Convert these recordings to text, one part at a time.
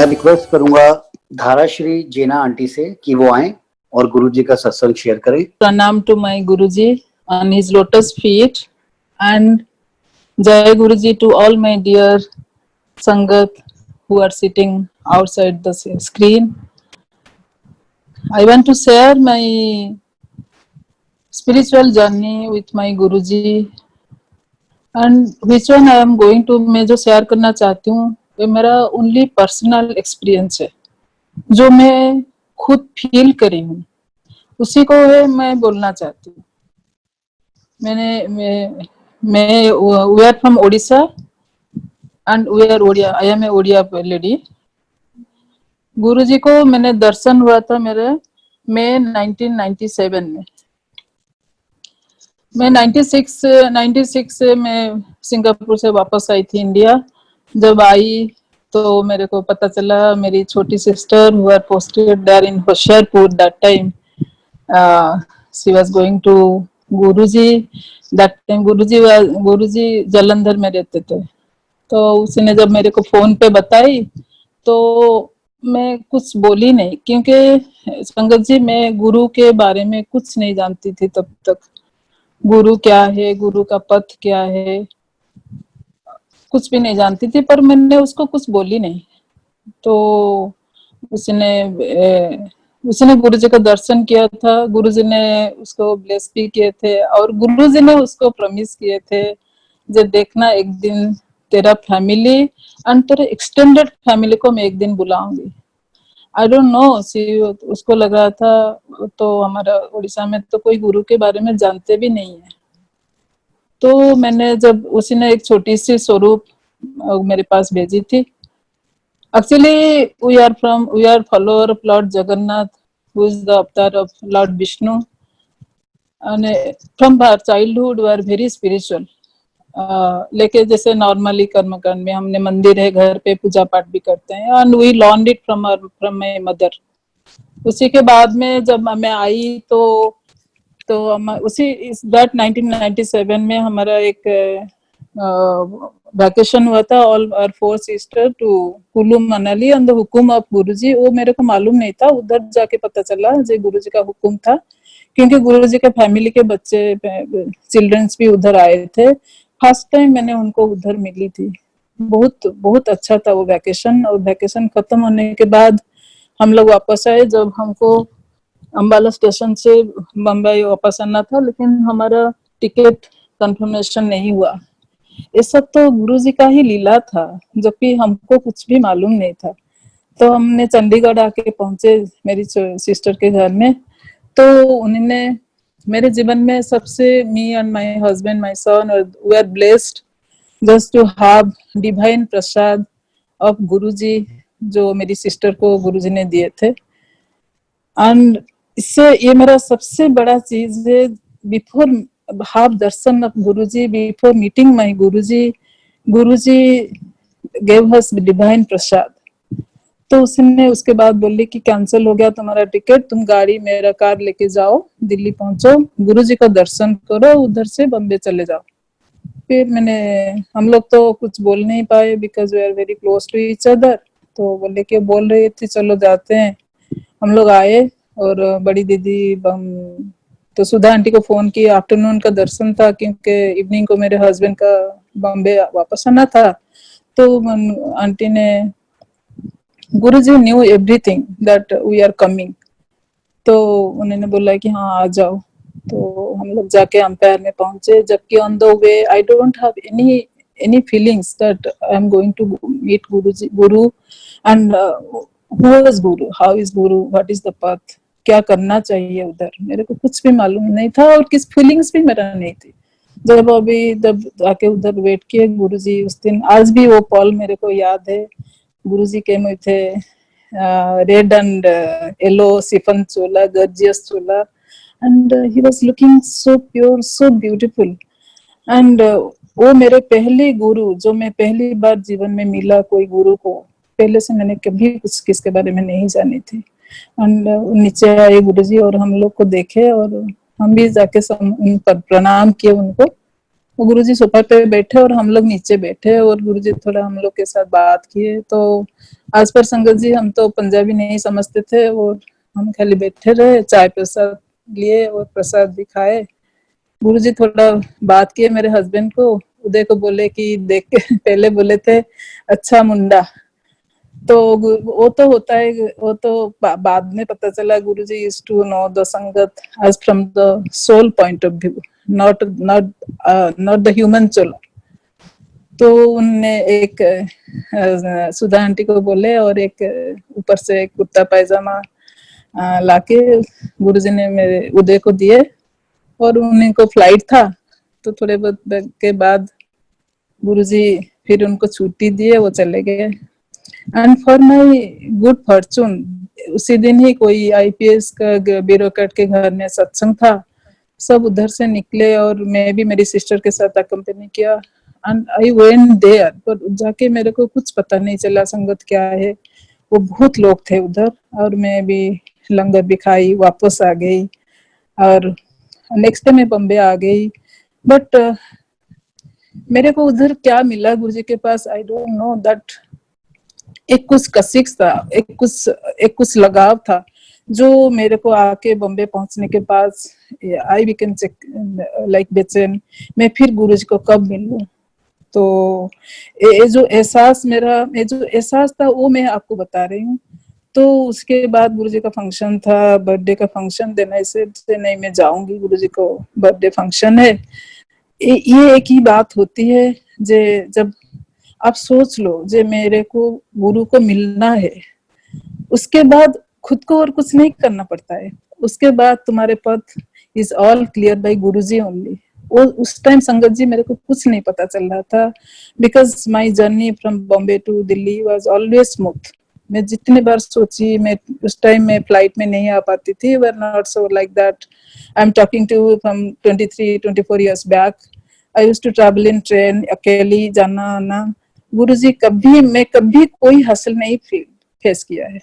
मैं रिक्वेस्ट करूंगा धाराश्री जेना आंटी से कि वो आए और गुरुजी का सत्संग शेयर करें। प्रणाम to my Guruji on his lotus feet and Jai Guruji to all my dear Sangat who are sitting outside the screen. I want to share my spiritual journey with my Guruji and which one I am going to, मैं जो share करना चाहती हूँ वो मेरा only personal experience है, जो मैं खुद फील करी हूँ, उसी को है मैं बोलना चाहती हूँ। मैं we are from Odisha and we are Odia, I am a Odia lady. Guruji को मैंने दर्शन हुआ था मेरे मई 1997 में। मैं 96 से मैं सिंगापुर से वापस आई थी इंडिया। जब आई तो मेरे को पता चला मेरी छोटी sister who are posted there in Hoshiarpur that time, she was going to Guruji. That time Guruji Jalandhar में रहते थे। तो उसने जब मेरे को फोन पे बताई तो मैं कुछ बोली नहीं, क्योंकि संगत जी मैं गुरु के बारे में कुछ नहीं जानती थी तब तक। गुरु क्या है, गुरु का पथ क्या है, कुछ भी नहीं जानती थी, पर मैंने उसको कुछ बोली नहीं। तो उसने गुरुजी का दर्शन किया था, गुरुजी ने उसको ब्लेस भी किए थे और गुरुजी ने उसको प्रॉमिस किए थे जो देखना एक दिन तेरा फैमिली एंड तेरे एक्सटेंडेड फैमिली को मैं एक दिन बुलाऊंगी। आई डोंट नो, उसको लग रहा था तो हमारा उड़ीसा में तो कोई गुरु के बारे में जानते भी नहीं है। तो मैंने जब उसने एक छोटी सी स्वरूप मेरे पास भेजी थी। Actually we are follower of lord Jagannath who is the avatar of lord Vishnu and from our childhood we are very spiritual. लेके जैसे नॉर्मली कर्मकांड में हमने मंदिर है, घर पे पूजा पाठ भी करते हैं and we learned it from my mother. उसी के बाद में जब मैं आई तो उसी दैट 1997 में हमारा एक वैकेशन हुआ था, all our 4 sister to Kullu Manali on the hukum of Guruji. वो मेरे को मालूम नहीं था, उधर जाके पता चला जो गुरुजी का हुकुम था, क्योंकि गुरुजी के फैमिली के बच्चे चिल्ड्रंस भी उधर आए थे। फर्स्ट टाइम मैंने उनको उधर मिली थी। बहुत बहुत अच्छा था वो वैकेशन। और वैकेशन खत्म होने के बाद हम लोग वापस आए। जब हमको अंबाला स्टेशन से बम्बई वापस आना था, लेकिन हमारा टिकट कंफर्मेशन नहीं हुआ। ये सब तो गुरुजी का ही लीला था, जबकि हमको कुछ भी मालूम नहीं था। तो हमने चंडीगढ़ आके पहुंचे मेरी सिस्टर के घर में। तो उन्होंने मेरे जीवन में सबसे, me and my husband my son we are blessed just to have divine prasad of Guruji, जो मेरी सिस्टर को गुरुजी ने दिए थे। एंड इससे ये मेरा सबसे बड़ा चीज है, before half darshan of Guruji, before meeting my Guruji, Guruji gave us divine prasad. तो उसने उसके बाद बोली कि कैंसिल हो गया तुम्हारा टिकट, तुम गाड़ी मेरा कार लेके जाओ, दिल्ली पहुंचो, गुरुजी का दर्शन करो, उधर से बम्बे चले जाओ। फिर हम लोग तो कुछ बोल नहीं पाए because we are very close to each other. तो बोले कि बोल रही थी चलो जाते हैं। हम लोग आए और बड़ी दीदी तो सुधा आंटी को फोन किया। आफ्टरनून का दर्शन था, क्योंकि इवनिंग को मेरे हस्बैंड का बॉम्बे वापस आना था। तो आंटी ने, Guruji knew everything that we are coming, तो उन्होंने बोला कि हाँ आ जाओ। तो हम लोग जाके अंपायर में पहुंचे, जबकि on the way I don't have any feelings that I am going to meet Guru and who is Guru, how is Guru, what is the path, क्या करना चाहिए उधर, मेरे को कुछ भी मालूम नहीं था और किस फीलिंग्स भी मेरा नहीं थी। जब जाके उधर वेट किए गुरुजी, उस दिन आज भी वो पल मेरे को याद है। गुरुजी came with a red and yellow siphon chola, gorgeous chola, and he was looking so pure, so beautiful. And वो मेरे पहले गुरु, जो मैं पहली बार जीवन में मिला कोई गुरु को, पहले से मैंने कभी कुछ किसके बारे में नहीं जानी थी। एंड नीचे आए गुरुजी और हम लोग को देखे और हम भी जाके उन पर प्रणाम किए उनको। गुरुजी सोफा पे बैठे और हम लोग नीचे बैठे और गुरुजी थोड़ा हम लोग के साथ बात किए। तो आज पर संगत जी हम तो पंजाबी नहीं समझते थे और हम खाली बैठे रहे, चाय प्रसाद लिए और प्रसाद भी खाए। गुरुजी थोड़ा बात किए मेरे हस्बैंड को, उदय को बोले कि देख के पहले बोले थे अच्छा मुंडा, तो वो तो होता है, वो तो बाद में पता चला गुरुजी यूज्ड टू नो द संगत as from the soul point of view, not the human soul। तो उनने एक सुधा आंटी को बोले और एक ऊपर से एक कुर्ता पायजामा लाके गुरुजी ने मेरे उदय को दिए और उन्हीं को फ्लाइट था, तो थोड़े बहुत के बाद गुरुजी फिर उनको छुट्टी दिए, वो चले गए। And for my good Fortune उसी दिन ही कोई आईपीएस का ब्यूरोक्रेट के घर में सत्संग था, सब उधर से निकले और मैं भी मेरी सिस्टर के साथ अकम्पनी किया एंड आई वेंट देयर। पर जाके मेरे को कुछ पता नहीं चला संगत क्या है, वो बहुत लोग थे उधर और मैं भी लंगर भी खाई, वापस आ गई और नेक्स्ट डे मैं बम्बे आ गई। बट मेरे को उधर क्या मिला गुरुजी के पास, आई डोंट नो दैट। एक कुछ कशिश था, एक कुछ लगाव था जो मेरे को आके बॉम्बे पहुंचने के बाद आई बिकम लाइक बेचैन, मैं फिर गुरुजी को कब मिलूं। तो ये जो एहसास मेरा, ये जो एहसास था वो मैं आपको बता रही हूँ। तो उसके बाद गुरुजी का फंक्शन था, बर्थडे का फंक्शन, देन ऐसे नहीं मैं जाऊंगी, गुरुजी को बर्थडे फंक्शन है। ये एक ही बात होती है जे जब आप सोच लो जे मेरे को गुरु को मिलना है, उसके बाद खुद को और कुछ नहीं करना पड़ता है, उसके बाद तुम्हारे पथ is all clear by Guruji only. वो उस टाइम संगत जी मेरे को कुछ नहीं पता चल रहा था, because my journey from Bombay to Delhi was always smooth. मैं जितने बार सोची, मैं उस टाइम में फ्लाइट में नहीं आ पाती थी, were not so like that. I am talking to from 23-24 years back. I used to travel in train, अकेली जाना आना। गुरुजी कभी, मैं कभी कोई हासिल नहीं फेस किया है।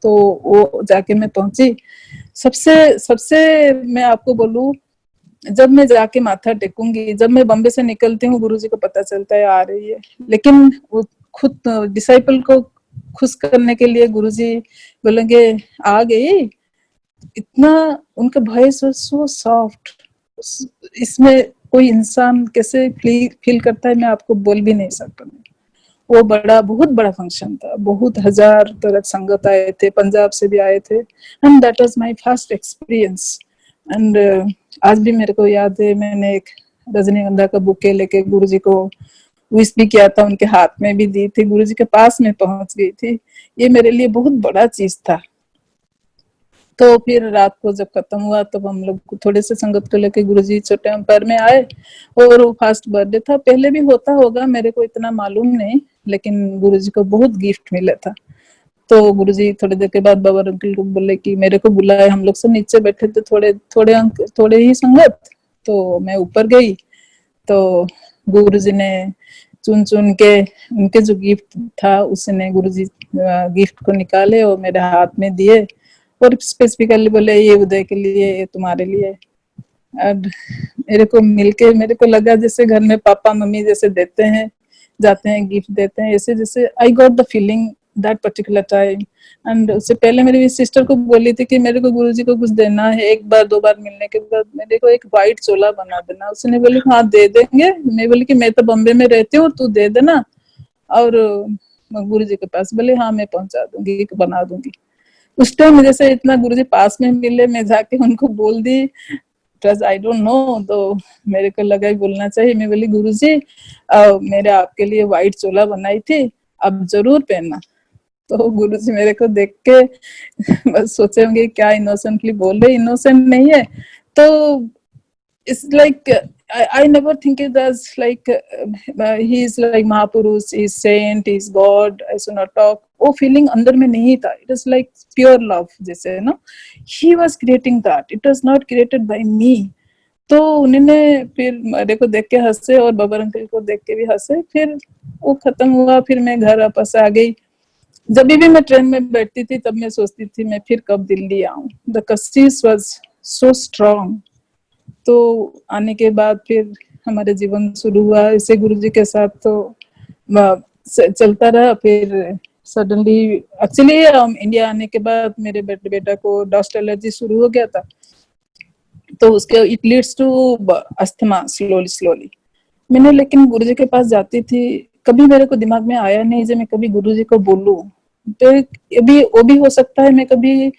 तो वो जाके मैं पहुंची, सबसे सबसे मैं आपको बोलूं, जब मैं जाके माथा टेकूंगी, जब मैं बॉम्बे से निकलती हूँ गुरुजी को पता चलता है आ रही है, लेकिन वो खुद डिसाइपल को खुश करने के लिए गुरुजी बोलेंगे आ गई, इतना उनका वॉइस सो सॉफ्ट। इसमें कोई इंसान कैसे फील करता है मैं आपको बोल भी नहीं सकता। वो बहुत बड़ा फंक्शन था, बहुत हजार तरह संगत आए थे, पंजाब से भी आए थे, and that was my first experience. And आज भी मेरे को याद है, मैंने एक रजनीगंधा का बुके लेके गुरुजी को विश भी किया था, उनके हाथ में भी दी थी, गुरुजी के पास में पहुंच गई थी। ये मेरे लिए बहुत बड़ा चीज था। तो फिर रात को जब खत्म हुआ तब हम लोग थोड़े से संगत को लेके गुरुजी छोटे अंपायर में आए और वो फर्स्ट बर्थडे था। पहले भी होता होगा, मेरे को इतना मालूम नहीं, लेकिन गुरुजी को बहुत गिफ्ट मिला था। तो गुरुजी थोड़ी देर के बाद बाबा अंकल को बोले कि मेरे को बुलाए, हम लोग सब नीचे बैठे थे, थोड़े ही संगत। तो मैं ऊपर गई तो गुरुजी ने चुन चुन के उनके जो गिफ्ट था उसने गुरुजी गिफ्ट को निकाले और मेरे हाथ में दिए और स्पेसिफिकली बोले ये उदय के लिए, ये तुम्हारे लिए। और मेरे को मिलके मेरे को लगा जैसे घर में पापा मम्मी जैसे देते हैं, जाते हैं गिफ्ट देते हैं, ऐसे जैसे I got the feeling that particular time. And उससे पहले मेरी सिस्टर को बोली थी कि मेरे को गुरुजी को कुछ देना है, एक बार दो बार मिलने के बाद मेरे को एक व्हाइट चोला बना देना। उसने बोली हाँ दे देंगे। मैं बोली कि मैं तो बॉम्बे में रहती हूँ, तू दे देना। और गुरुजी के पास बोले हाँ मैं पहुंचा दूंगी, बना दूंगी। उस टाइम जैसे इतना गुरुजी पास में मिले, मैं जाके उनको बोल दी, आई डोंट नो, तो मेरे को लगा ही बोलना चाहिए। मैं बोली गुरुजी मेरे आपके लिए व्हाइट चोला बनाई थी, अब जरूर पहनना। तो गुरुजी मेरे को देख के बस सोचे होंगे क्या इनोसेंटली बोल रहे, इनोसेंट नहीं है। तो it's like I never think it as like he is like Mahapurush, he is saint, he is God, I should not talk। वो फीलिंग अंदर में नहीं था। It is like pure love जैसे ना, he was creating that, it was not created by me। तो उन्होंने फिर मेरे को देख के हंसे और बाबा अंकल को देख के भी हंसे। फिर वो खत्म हुआ, फिर मैं घर वापस आ गई। जब भी मैं ट्रेन में बैठती थी तब मैं सोचती थी मैं फिर कब दिल्ली आऊं। The Kashish was so strong. तो आने के बाद फिर हमारे जीवन शुरू हुआ ऐसे गुरुजी के साथ, तो चलता रहा। फिर सडनली एक्चुअली इंडिया आने के बाद मेरे बेटा को डस्ट एलर्जी शुरू हो गया था, तो उसके it leads to asthma slowly slowly. मैंने लेकिन गुरुजी के पास जाती थी, कभी मेरे को दिमाग में आया नहीं जो मैं कभी गुरुजी को बोलूं। तो अभी वो भी हो सकता है मैं कभी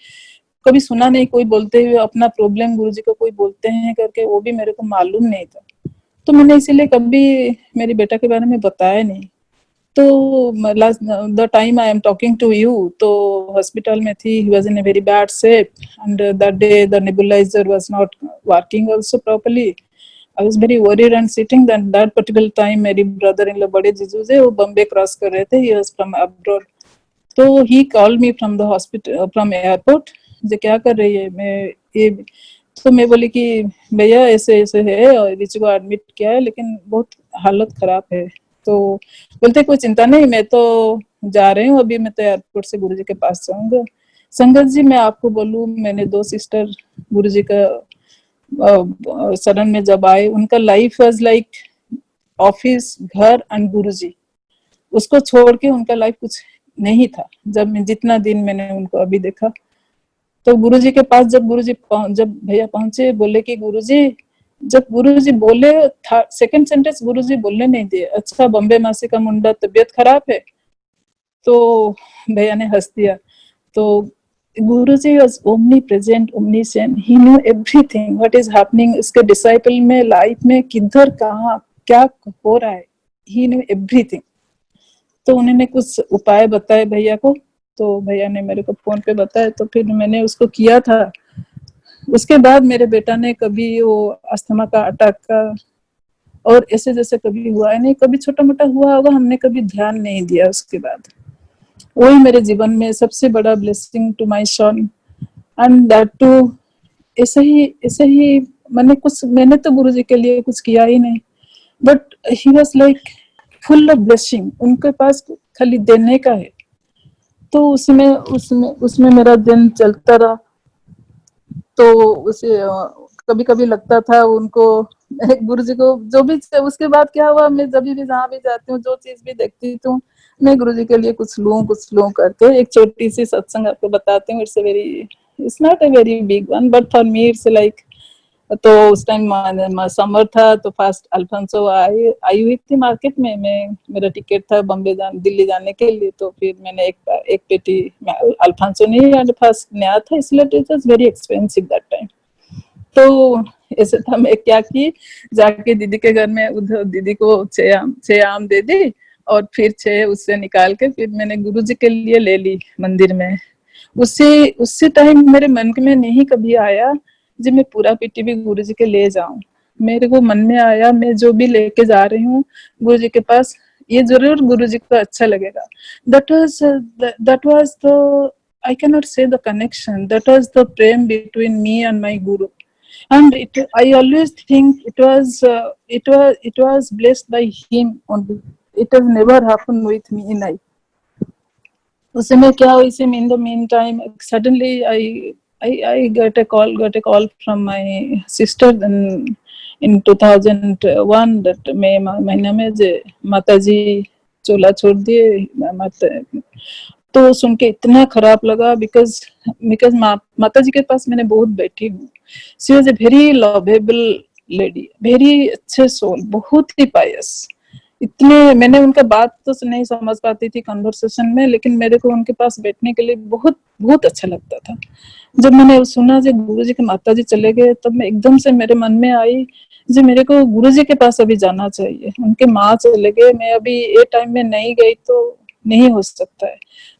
कभी सुना नहीं कोई बोलते हुए अपना प्रॉब्लम गुरुजी को कोई बोलते हैं करके, वो भी मेरे को मालूम नहीं था। तो मैंने इसीलिए कभी मेरे बेटा के बारे में बताया नहीं। तो last the time I am talking to you, तो हॉस्पिटल में थी, he was in a very bad shape and that day the nebuliser was not working also properly. I was very worried and sitting that particular time मेरी brother in law बड़े जीजू से वो Bombay cross कर रहे थे, ही वाज फ्रॉम अब्रॉड। तो he called me from the hospital from airport, जो क्या कर रही है मैं ये। तो मैं बोली कि भैया ऐसे ऐसे है और रिच को एडमिट किया है लेकिन बहुत हालत खराब है। तो बोलते कोई चिंता नहीं, मैं तो जा रही हूँ अभी, मैं तो एयरपोर्ट से गुरुजी के पास जाऊंगा। संगत जी मैं आपको बोलूं, मैंने 2 सिस्टर गुरुजी का शरण में जब आए, उनका लाइफ वाज लाइक ऑफिस घर एंड गुरुजी, उसको छोड़ के उनका लाइफ कुछ नहीं था। जब मैं जितना दिन मैंने उनको अभी देखा, तो गुरुजी के पास जब भैया पहुंचे, बोले कि गुरुजी, जब गुरुजी बोले सेकंड सेंटेंस गुरुजी बोलने नहीं दिए, अच्छा बॉम्बे मासी का मुंडा तबीयत खराब है। तो भैया ने हंस दिया। तो Guruji was omni present omniscient, he knew everything what is happening इसके डिसाइपल में लाइफ में, किधर कहाँ क्या हो रहा है, ही न्यू एवरीथिंग। तो उन्होंने कुछ उपाय बताए भैया को, तो भैया ने मेरे को फोन पे बताया, तो फिर मैंने उसको किया था। उसके बाद मेरे बेटा ने कभी वो अस्थमा का अटैक का और ऐसे जैसे कभी हुआ है नहीं, कभी छोटा मोटा हुआ होगा, हमने कभी ध्यान नहीं दिया। उसके बाद वही मेरे जीवन में सबसे बड़ा blessing to my son and that too. ऐसे ही मैंने तो गुरुजी के लिए कुछ किया ही नहीं, but he was like full of blessing, उनके पास खाली देने का है। तो उसमें मेरा दिन चलता रहा। तो उसे कभी कभी लगता था उनको, गुरु जी को जो भी, उसके बाद क्या हुआ, मैं जब भी जहाँ भी जाती हूँ, जो चीज भी देखती हूँ, मैं गुरु जी के लिए कुछ लूं करके। एक छोटी सी सत्संग आपको बताती हूँ, it's not a very big one but for me it's like. तो उस टाइम समर था, तो फास्ट अल्फांसो आई हुई थी मार्केट में। मेरा टिकट था दिल्ली जाने के लिए, तो फिर मैंने एक पेटी अल्फांसो नहीं, फास्ट नया था इसलिए it was very expensive that time. तो ऐसे था, मैं क्या की, जाके दीदी के घर में उधर दीदी को 6 आम दे दी और फिर 6 उससे निकाल के फिर मैंने गुरुजी के लिए ले ली मंदिर में। उसी टाइम मेरे मन में नहीं कभी आया जी मैं पूरा पेटी भी गुरुजी के ले जाऊं। मेरे को मन में आया मैं जो भी लेके जा रही हूँ गुरुजी के पास, ये जरूर गुरुजी को अच्छा लगेगा। That was the I cannot say the connection. That was the prem between me and my guru, and I always think it was blessed by him only. It has never happened with me in life. उसमें क्या हुआ, इसे in the meantime suddenly I got a call from my sister in 2001 that May महीना में जे माताजी चोला छोड़ दिए। तो सुन के इतना खराब लगा, बिकॉज माता जी के पास मैंने बहुत बैठी हूँ। She was a very lovable lady, very अच्छे सोल, बहुत ही पायस। इतने मैंने उनका बात तो नहीं समझ पाती थी कन्वर्सेशन में, लेकिन मेरे को उनके पास बैठने के लिए बहुत बहुत अच्छा लगता था। जब मैंने सुना जो गुरु जी के माता जी चले गए, तब मैं एकदम से मेरे मन में आई जी मेरे को गुरु जी के पास अभी जाना चाहिए। उनके माँ चले गए, मैं अभी ये टाइम में नहीं गई तो नहीं हो सकता है।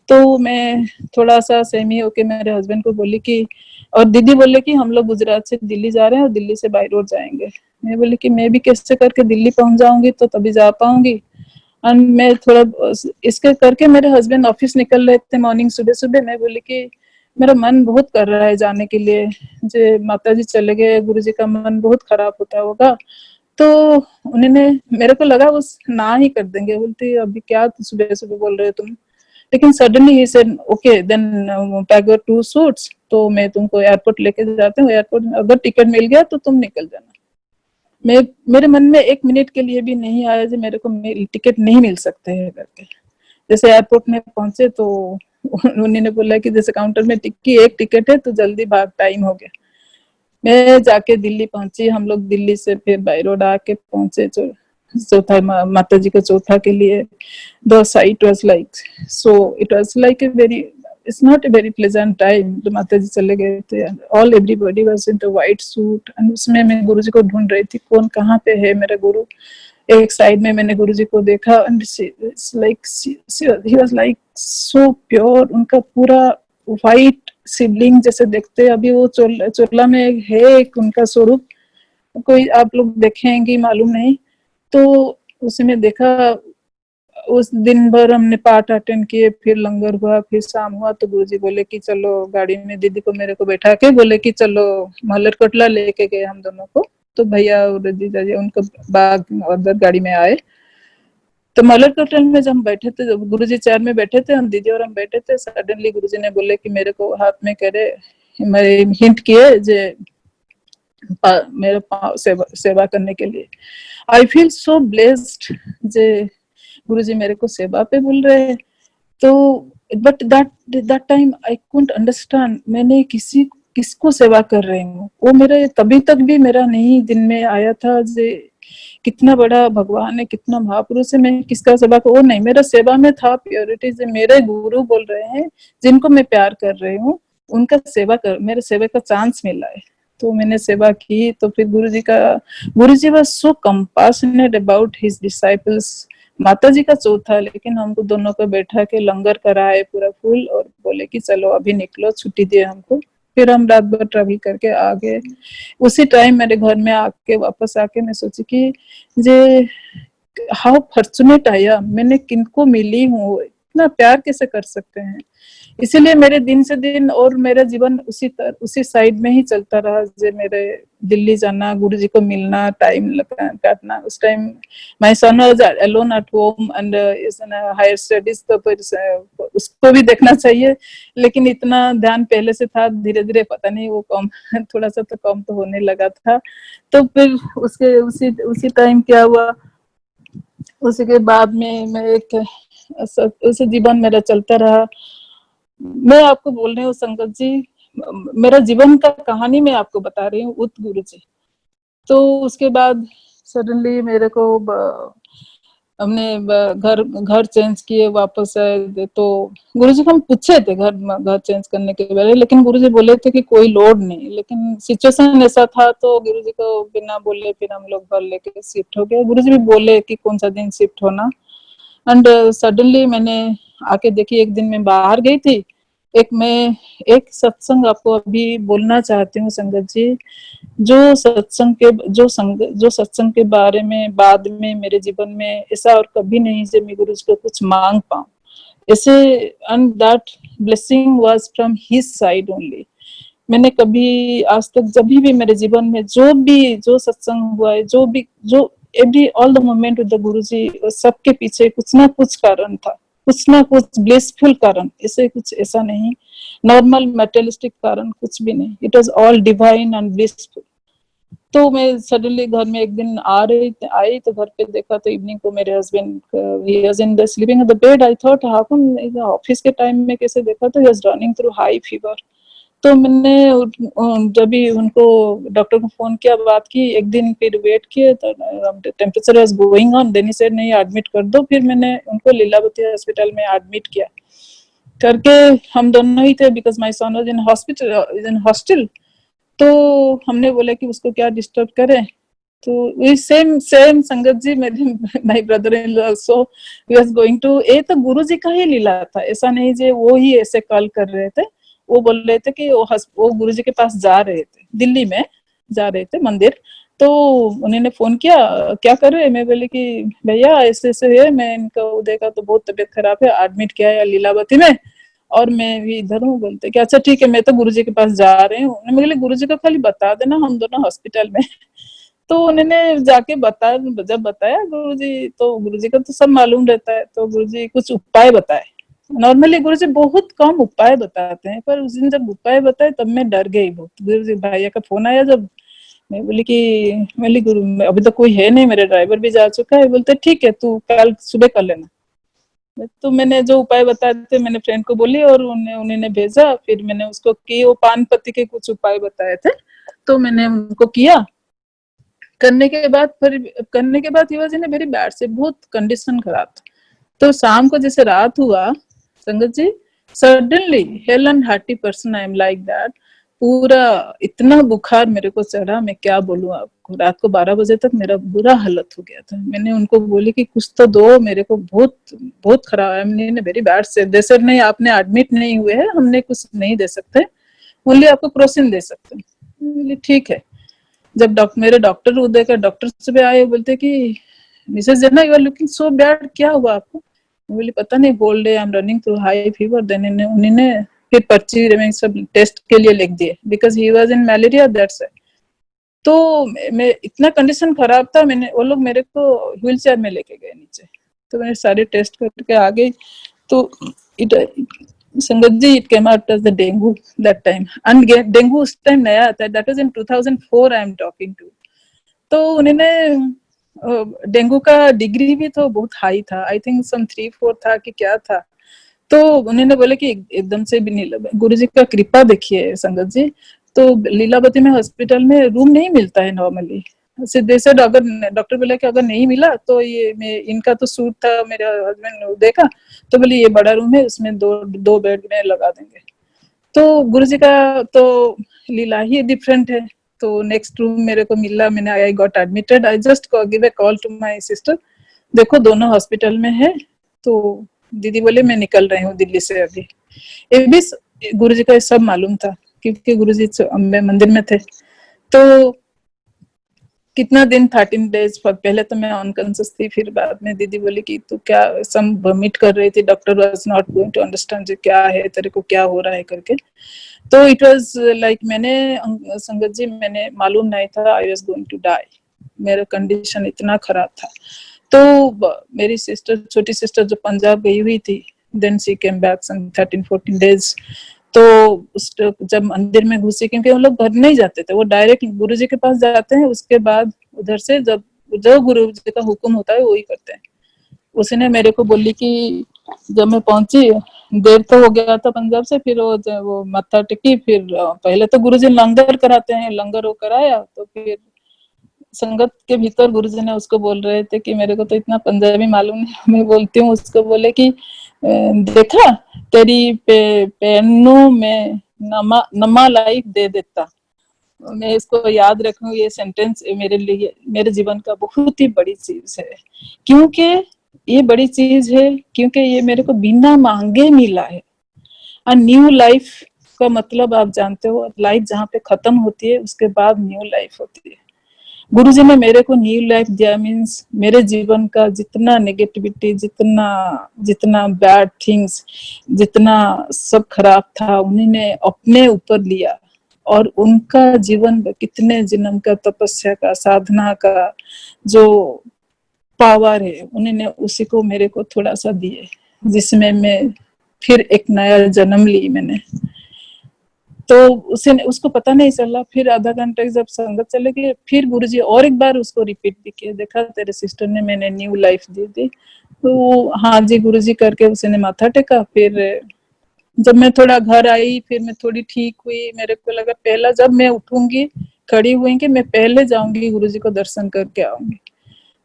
तो मैं थोड़ा सा सहमी होके मेरे हस्बैंड को बोली कि, और दीदी बोले कि हम लोग गुजरात से दिल्ली जा रहे हैं और दिल्ली से बाई रोड जाएंगे। मैं बोली कि मैं भी कैसे करके दिल्ली पहुंच जाऊंगी तो तभी जा पाऊंगी। एंड मैं थोड़ा इसके करके मेरे हस्बैंड ऑफिस निकल रहे थे मॉर्निंग सुबह सुबह। मैं बोली कि मेरा मन बहुत कर रहा है जाने के लिए, जो माता जी चले गए, गुरु जी का मन बहुत खराब होता होगा। तो उन्होंने, मेरे को लगा उस ना ही कर देंगे, बोलती अभी क्या सुबह सुबह बोल रहे हो तुम। लेकिन सडनली ही said okay then pack your 2 suits, तो मैं तुमको एयरपोर्ट लेके जाते हूँ, एयरपोर्ट में अगर टिकट मिल गया तो तुम निकल जाना। मेरे मन में 1 मिनट के लिए भी नहीं आया कि मेरे को टिकट नहीं मिल सकते है करके। जैसे एयरपोर्ट में पहुंचे तो उन्होंने बोला कि जैसे काउंटर में एक टिकट है तो जल्दी भाग, टाइम हो गया। मैं जाके दिल्ली पहुंची, हम लोग दिल्ली से फिर बाई रोड आके पहुंचे चौथा माता जी का चौथा के लिए। The sight was like, so it was like a very, it's not a very pleasant time। तो माता जी चले गए थे, all everybody was in the white suit, and उसमें मैं गुरु जी को ढूंढ रही थी, कौन कहाँ पे है मेरा गुरु। एक साइड में मैंने गुरु जी को देखा, and he was like so pure, उनका पूरा व्हाइट शिवलिंग जैसे देखते अभी वो चोला में है एक उनका स्वरूप, कोई आप लोग देखेंगे मालूम नहीं। तो उसी में देखा, उस दिन भर हमने पाठ अटेंड किए, फिर लंगर हुआ, फिर शाम हुआ तो गुरुजी बोले कि चलो गाड़ी में, दीदी को मेरे को बैठा के बोले कि चलो मलरकोटला लेके गए हम दोनों को। तो भैया और जीजा जी उनको बाग उधर गाड़ी में आए। तो मलरकोटला में जब हम बैठे थे, जब गुरुजी चेयर में बैठे थे, हम दीदी और हम बैठे थे, सडनली गुरुजी ने बोले कि मेरे को हाथ में करे, मेरे हिंट किए जे मेरे सेवा करने के लिए। आई फील सो ब्लेस्ड जे गुरुजी मेरे को सेवा पे बोल रहे हैं। तो but that time I couldn't understand मैंने किसको सेवा कर रही हूँ। वो मेरे तभी तक भी मेरा नहीं दिन में आया था जे कितना बड़ा भगवान है, कितना महापुरुष है, मैं किसका सेवा कर, वो नहीं, मेरा सेवा में था प्योरिटी जे मेरे गुरु बोल रहे हैं जिनको मैं प्यार कर रही हूँ, उनका सेवा कर, मेरे सेवा का चांस मिला है। तो मैंने सेवा की। तो फिर Guruji was so compassionate about his disciples. माता जी का चौथा, लेकिन हमको दोनों को बैठा के लंगर कराए पूरा फुल, और बोले कि चलो अभी निकलो, छुट्टी दिए हमको। फिर हम रात भर ट्रैवल करके आ गए। उसी टाइम मेरे घर में आके वापस आके मैं सोची कि जे हाउ फॉर्चुनेट आई एम, मैंने किनको मिली हूँ, इतना प्यार कैसे कर सकते हैं। इसीलिए मेरे दिन से दिन और मेरा जीवन उसी साइड में ही चलता रहा। जे मेरे दिल्ली जाना, गुरु जी को मिलना, टाइम काटना। उस time my son was alone at home and is in higher studies, तो फिर उसको भी देखना चाहिए, लेकिन इतना ध्यान पहले से था, धीरे धीरे पता नहीं वो कम थोड़ा सा तो कम तो होने लगा था। तो फिर उसके उसी टाइम क्या हुआ, उसी के बाद में मैं एक उसी जीवन मेरा चलता रहा। मैं आपको बोल रही हूँ संगत जी, मेरा जीवन का कहानी मैं आपको बता रही हूँ, उत गुरु जी। तो उसके बाद सडनली मेरे को हमने घर चेंज किए, वापस आए। तो गुरुजी को हम पूछे थे घर चेंज करने के बारे में, लेकिन गुरुजी बोले थे कि कोई लोड नहीं। लेकिन सिचुएशन ऐसा था तो गुरुजी को बिना बोले फिर हम लोग घर लेके शिफ्ट हो गए। गुरुजी भी बोले कि कौन सा दिन शिफ्ट होना। एंड सडनली मैंने आके देखी, एक दिन मैं बाहर गई थी, एक सत्संग आपको अभी बोलना चाहती हूँ संगत जी। जो सत्संग के बारे में बाद में मेरे जीवन में ऐसा और कभी नहीं जब मैं गुरु जी को कुछ मांग पाऊं ऐसे, and that blessing was from his side only. मैंने कभी आज तक जब भी मेरे जीवन में जो सत्संग हुआ है, जो every all the moment with the Guruji, सबके पीछे कुछ ना कुछ कारण था, कुछ ना कुछ ब्लिसफुल कारण, ऐसा नहीं नॉर्मल मेटेरियलिस्टिक कारण, कुछ भी नहीं। It was all divine and blissful. तो मैं सडनली घर में एक दिन आई तो घर पे देखा तो इवनिंग को मेरे husband he was in the sleeping on the bed. I thought how come, office के टाइम में कैसे देखा तो he was running through high fever. तो मैंने जब भी उनको डॉक्टर को फोन किया, बात की, एक दिन फिर वेट किए तो temperature was going on, then he said नहीं एडमिट कर दो। फिर मैंने उनको लीलावती हॉस्पिटल में एडमिट किया करके, हम दोनों ही थे because my son was in hostel. तो हमने बोला कि उसको क्या डिस्टर्ब करें। तो वी सेम संगत जी, मेरे my brother in law also we was going to, ये तो गुरु जी का ही लीला था, ऐसा नहीं जे वो ही ऐसे कॉल कर रहे थे। वो बोल रहे थे कि वो गुरु जी के पास जा रहे थे, दिल्ली में जा रहे थे मंदिर। तो उन्होंने फोन किया, क्या कर रहे हैं? मैं बोली कि भैया ऐसे ऐसे है, मैं इनका उदय का तो बहुत तबीयत खराब है, एडमिट किया है लीलावती में, और मैं भी इधर हूँ। बोलते कि अच्छा ठीक है, मैं तो गुरुजी के पास जा रही हूँ। मैं बोली गुरुजी को खाली बता देना, हम दोनों हॉस्पिटल में। तो उन्होंने जाके जब बताया गुरुजी, तो गुरुजी को तो सब मालूम रहता है, तो गुरुजी कुछ उपाय बताए। नॉर्मली गुरुजी बहुत कम उपाय बताते हैं, पर उस दिन जब उपाय बताए तब मैं डर गई बहुत। गुरुजी भैया का फोन आया जब, मैं बोली गुरु अभी तो कोई है नहीं, मेरे ड्राइवर भी जा चुका है। बोलते ठीक है, तू कल सुबह कर लेना। तो मैंने जो उपाय बताए थे मैंने फ्रेंड को बोली और उन्होंने भेजा, फिर मैंने उसको की, वो पान पत्ती के कुछ उपाय बताए थे तो मैंने उनको किया। करने के बाद ही वाज इन वेरी बैड से, बहुत कंडीशन खराब था। तो शाम को जैसे रात हुआ संगत जी, suddenly hale and hearty person I am like that, पूरा इतना बुखार मेरे को चढ़ा, मैं क्या बोलूं आपको। रात को 12 बजे तक मेरा बुरा हालत हो गया था। मैंने उनको बोली कि कुछ तो दो मेरे को, बहुत बहुत खराब है, मैंने वेरी बैड से। दे सर नहीं, आपने एडमिट नहीं हुए हैं, हमने कुछ नहीं दे सकते, ओनली आपको क्रोसिन दे सकते हैं। बोली ठीक है। जब मेरे डॉक्टर उदय का डॉक्टर सुबह आए, बोलते कि Mrs Jana you are looking so bad, क्या हुआ आपको। बोली पता नहीं, whole day I am running through high fever. Then उन्होंने फिर पर्ची में सब टेस्ट के लिए लिख दिए, because he was in malaria, that's it. तो मैं इतना कंडीशन खराब था, मैंने वो लोग मेरे को व्हील चेयर में लेके गए नीचे। तो मैंने सारे टेस्ट करके आ गई। तो it sangat ji, it came out as the dengue that time. And dengue उस टाइम नया था, that was in 2004 I am talking to. तो उन्होंने डेंगू का डिग्री भी तो बहुत हाई था, आई थिंक सम 3-4 था कि क्या था। तो उन्होंने बोले कि एकदम से भी नहीं, गुरु जी का कृपा देखिए संगत जी। तो लीलावती में हॉस्पिटल में रूम नहीं मिलता है नॉर्मली, सीधे से अगर डॉक्टर बोला कि अगर नहीं मिला तो ये मैं, इनका तो सूट था मेरे हस्बैंड उदय का, तो बोले ये बड़ा रूम है, उसमें दो बेड में लगा देंगे। तो गुरु जी का तो लीला ही डिफरेंट है। तो नेक्स्ट रूम मेरे को मिला, मैंने I got admitted, I just give a call to my sister, देखो दोनों हॉस्पिटल में है। तो दीदी बोले मैं निकल रही हूँ दिल्ली से अभी। ये भी गुरु जी का सब मालूम था, क्योंकि गुरु जी अम्बे मंदिर में थे। तो कितना दिन, 13 डेज पहले तो मैं अनकॉन्शियस थी, फिर बाद में दीदी बोली कि तू क्या सम वॉमिट कर रही थी, doctor was not going to understand क्या है तेरे को, क्या हो रहा है करके। तो इट वाज लाइक मैंने संगत जी, मैंने मालूम नहीं था I was going to die, मेरा कंडीशन इतना खराब था। तो मेरी सिस्टर, छोटी सिस्टर जो पंजाब गई हुई थी, then she came back some 13-14 days. तो जब मंदिर में घुसी, क्योंकि हम लोग घर नहीं जाते थे, वो डायरेक्ट गुरु जी के पास जाते हैं, उसके बाद उधर से जब जो गुरु जी का हुक्म होता है वही करते हैं। उसने मेरे को बोली कि जब मैं पहुंची, देर तो हो गया था पंजाब से, फिर वो मत्था टेकी, फिर पहले तो गुरु जी लंगर कराते हैं, लंगर वो कराया। तो फिर संगत के भीतर गुरुजी ने उसको बोल रहे थे कि मेरे को तो इतना पंजाबी मालूम नहीं, मैं बोलती हूँ उसको, बोले कि देखा तेरी पैनों में नमा लाइफ दे देता। मैं इसको याद रखूं, ये सेंटेंस मेरे लिए, मेरे जीवन का बहुत ही बड़ी चीज है। क्योंकि ये बड़ी चीज है, क्योंकि ये मेरे को बिना मांगे मिला है। और न्यू लाइफ का मतलब आप जानते हो, लाइफ जहाँ पे खत्म होती है उसके बाद न्यू लाइफ होती है। गुरुजी ने मेरे को न्यू लाइफ दिया, मीन्स मेरे जीवन का जितना नेगेटिविटी, जितना जितना बैड थिंग्स, जितना सब खराब था, उन्होंने अपने ऊपर लिया। और उनका जीवन कितने जन्म का तपस्या का, साधना का जो पावर है, उन्होंने उसी को मेरे को थोड़ा सा दिए, जिसमें मैं फिर एक नया जन्म ली मैंने। तो उसको पता नहीं चला। फिर आधा घंटे जब संगत चले गए, फिर गुरुजी और एक बार उसको रिपीट भी किया, देखा तेरे सिस्टर ने मैंने न्यू लाइफ दी थी। तो हाँ जी गुरुजी करके उसने माथा टेका। फिर जब मैं थोड़ा घर आई, फिर मैं थोड़ी ठीक हुई, मेरे को लगा पहला जब मैं उठूंगी, खड़ी हुई, कि मैं पहले जाऊंगी गुरुजी को दर्शन करके आऊंगी।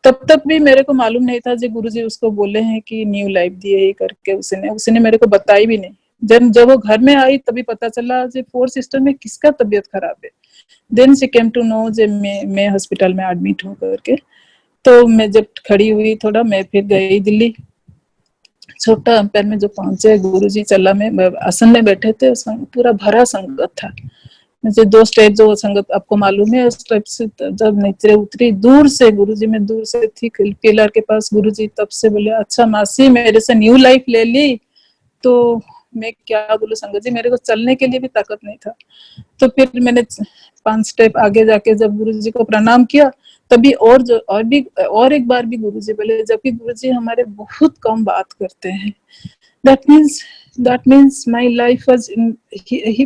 तब तक भी मेरे को मालूम नहीं था जी गुरुजी उसको बोले हैं कि न्यू लाइफ दिए करके, उसने मेरे को बताई भी नहीं। जब वो घर में आई तभी पता चला जी 4 सिस्टर में किसका तबीयत खराब है। Then she came to know जे मैं हॉस्पिटल में एडमिट हूँ करके। तो मैं जब खड़ी हुई थोड़ा, मैं फिर गई दिल्ली। छोटा अंपायर में जो पहुंचे, गुरुजी चला में आसन में बैठे थे, पूरा भरा संगत था। मुझे 2 स्टेज जो संगत आपको मालूम है, उस टाइप से जब नीचे उतरी, दूर से गुरुजी, मैं दूर से थी पिलर के पास गुरुजी, तब से बोले अच्छा मासी मेरे से न्यू लाइफ ले ली। तो मैं क्या बोलूं संगत जी, मेरे को चलने के लिए भी ताकत नहीं था। तो फिर मैंने 5 स्टेप आगे जाके जब गुरुजी को प्रणाम किया, तभी और एक बार भी गुरुजी बोले, जबकि गुरुजी हमारे बहुत कम बात करते हैं। That means my life was,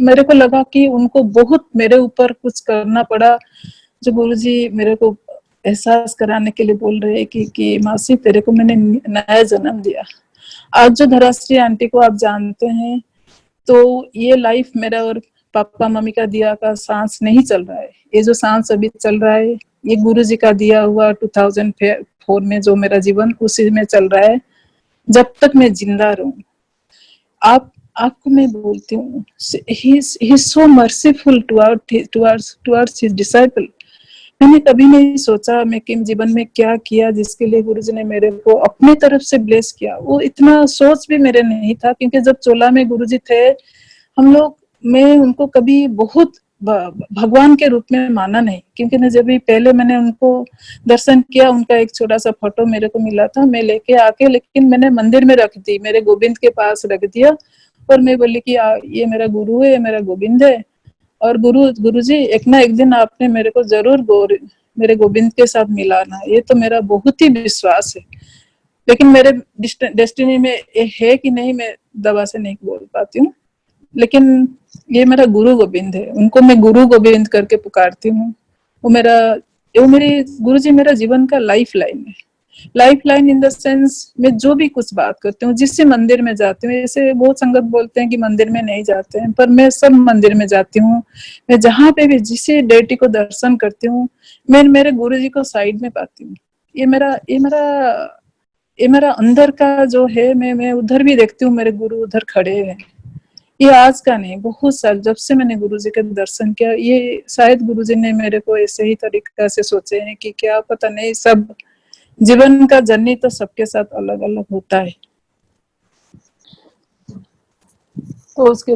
मेरे को लगा कि उनको बहुत मेरे ऊपर कुछ करना पड़ा, जो गुरुजी मेरे को एहसास कराने के लिए बोल रहे हैं कि मासी तेरे को मैंने नया जन्म दिया। आज जो धराश्री आंटी को आप जानते हैं, तो ये लाइफ मेरा और पापा मम्मी का दिया का सांस नहीं चल रहा है। ये जो सांस अभी चल रहा है, ये गुरु जी का दिया हुआ 2004 में जो मेरा जीवन उसी में चल रहा है, जब तक मैं जिंदा रहूं। आपको मैं बोलती हूँ, he is so merciful towards his disciple। मैंने कभी नहीं सोचा मैं कि जीवन में क्या किया जिसके लिए गुरुजी ने मेरे को अपनी तरफ से ब्लेस किया। वो इतना सोच भी मेरे नहीं था, क्योंकि जब चोला में गुरुजी थे हम लोग, मैं उनको कभी बहुत भगवान के रूप में माना नहीं, क्योंकि जब भी पहले मैंने उनको दर्शन किया, उनका एक छोटा सा फोटो मेरे को मिला था, मैं लेके आके लेकिन मैंने मंदिर में रख दी, मेरे गोविंद के पास रख दिया, और मैं बोली कि ये मेरा गुरु है, ये मेरा गोविंद है, और गुरुजी एक दिन आपने मेरे को जरूर मेरे गोविंद के साथ मिलाना, ये तो मेरा बहुत ही विश्वास है। लेकिन मेरे डेस्टिनी में ये है कि नहीं, मैं दवा से नहीं बोल पाती हूँ, लेकिन ये मेरा गुरु गोविंद है, उनको मैं गुरु गोविंद करके पुकारती हूँ। वो मेरी गुरुजी मेरा जीवन का लाइफ लाइन है। Life line in the sense, मैं जो भी कुछ बात करती हूँ, जिससे मंदिर में जाती हूँ, ऐसे बहुत संगत बोलते हैं कि मंदिर में नहीं जाते हैं, पर मैं सब मंदिर में जाती हूँ। मैं जहाँ पे भी जिसे डेटी को दर्शन करती हूँ, मैं मेरे गुरु जी को साइड में पाती हूँ। ये मेरा अंदर का जो है, मैं उधर भी देखती हूँ, मेरे गुरु उधर खड़े हैं। ये आज का नहीं, बहुत साल जब से मैंने गुरुजी के दर्शन किया, ये शायद गुरुजी ने मेरे को ऐसे ही तरीका से सोचे हैं कि क्या पता नहीं, सब जीवन का जर्नी तो सबके साथ अलग अलग होता है। तो उसके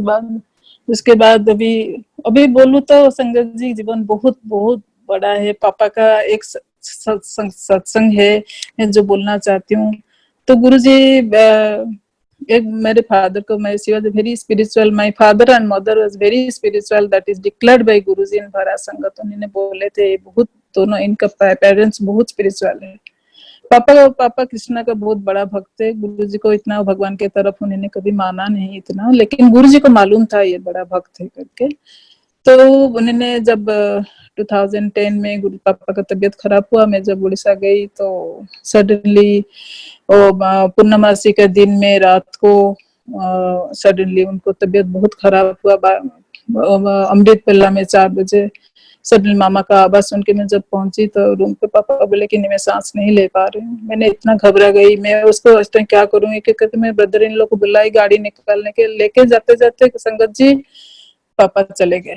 बाद अभी बोलूं तो संगत जी जीवन बहुत बहुत बड़ा है। पापा का एक सत्संग है मैं जो बोलना चाहती हूँ। तो गुरुजी एक मेरे फादर को, मैं she was very spiritual, my father and mother was very spiritual, that is declared by Guruji in bhara sangat. उन्होंने बोले थे बहुत, दोनों इनका पेरेंट्स बहुत स्पिरिचुअल है। पापा कृष्णा का बहुत बड़ा भक्त है। गुरुजी को इतना भगवान के तरफ उन्होंने कभी माना नहीं इतना, लेकिन गुरुजी को मालूम था ये बड़ा भक्त है करके। तो उन्होंने जब 2010 में गुरु पापा का तबीयत खराब हुआ, मैं जब उड़ीसा गई तो सडनली पूर्णमासी के दिन में रात को सडनली उनको तबीयत बहुत खराब हुआ। अमृत पल्ला में 4 बजे सडनली मामा का आवाज सुन के मैं जब पहुंची तो रूम पे पापा बोले कि नहीं, मैं सांस नहीं ले पा रही हूँ। मैंने इतना घबरा गई, मैं उसको इस टाइम क्या करूंगी, क्योंकि मैं ब्रदर इन लोग को बुलाई गाड़ी निकालने के, लेके जाते जाते संगत जी पापा चले गए।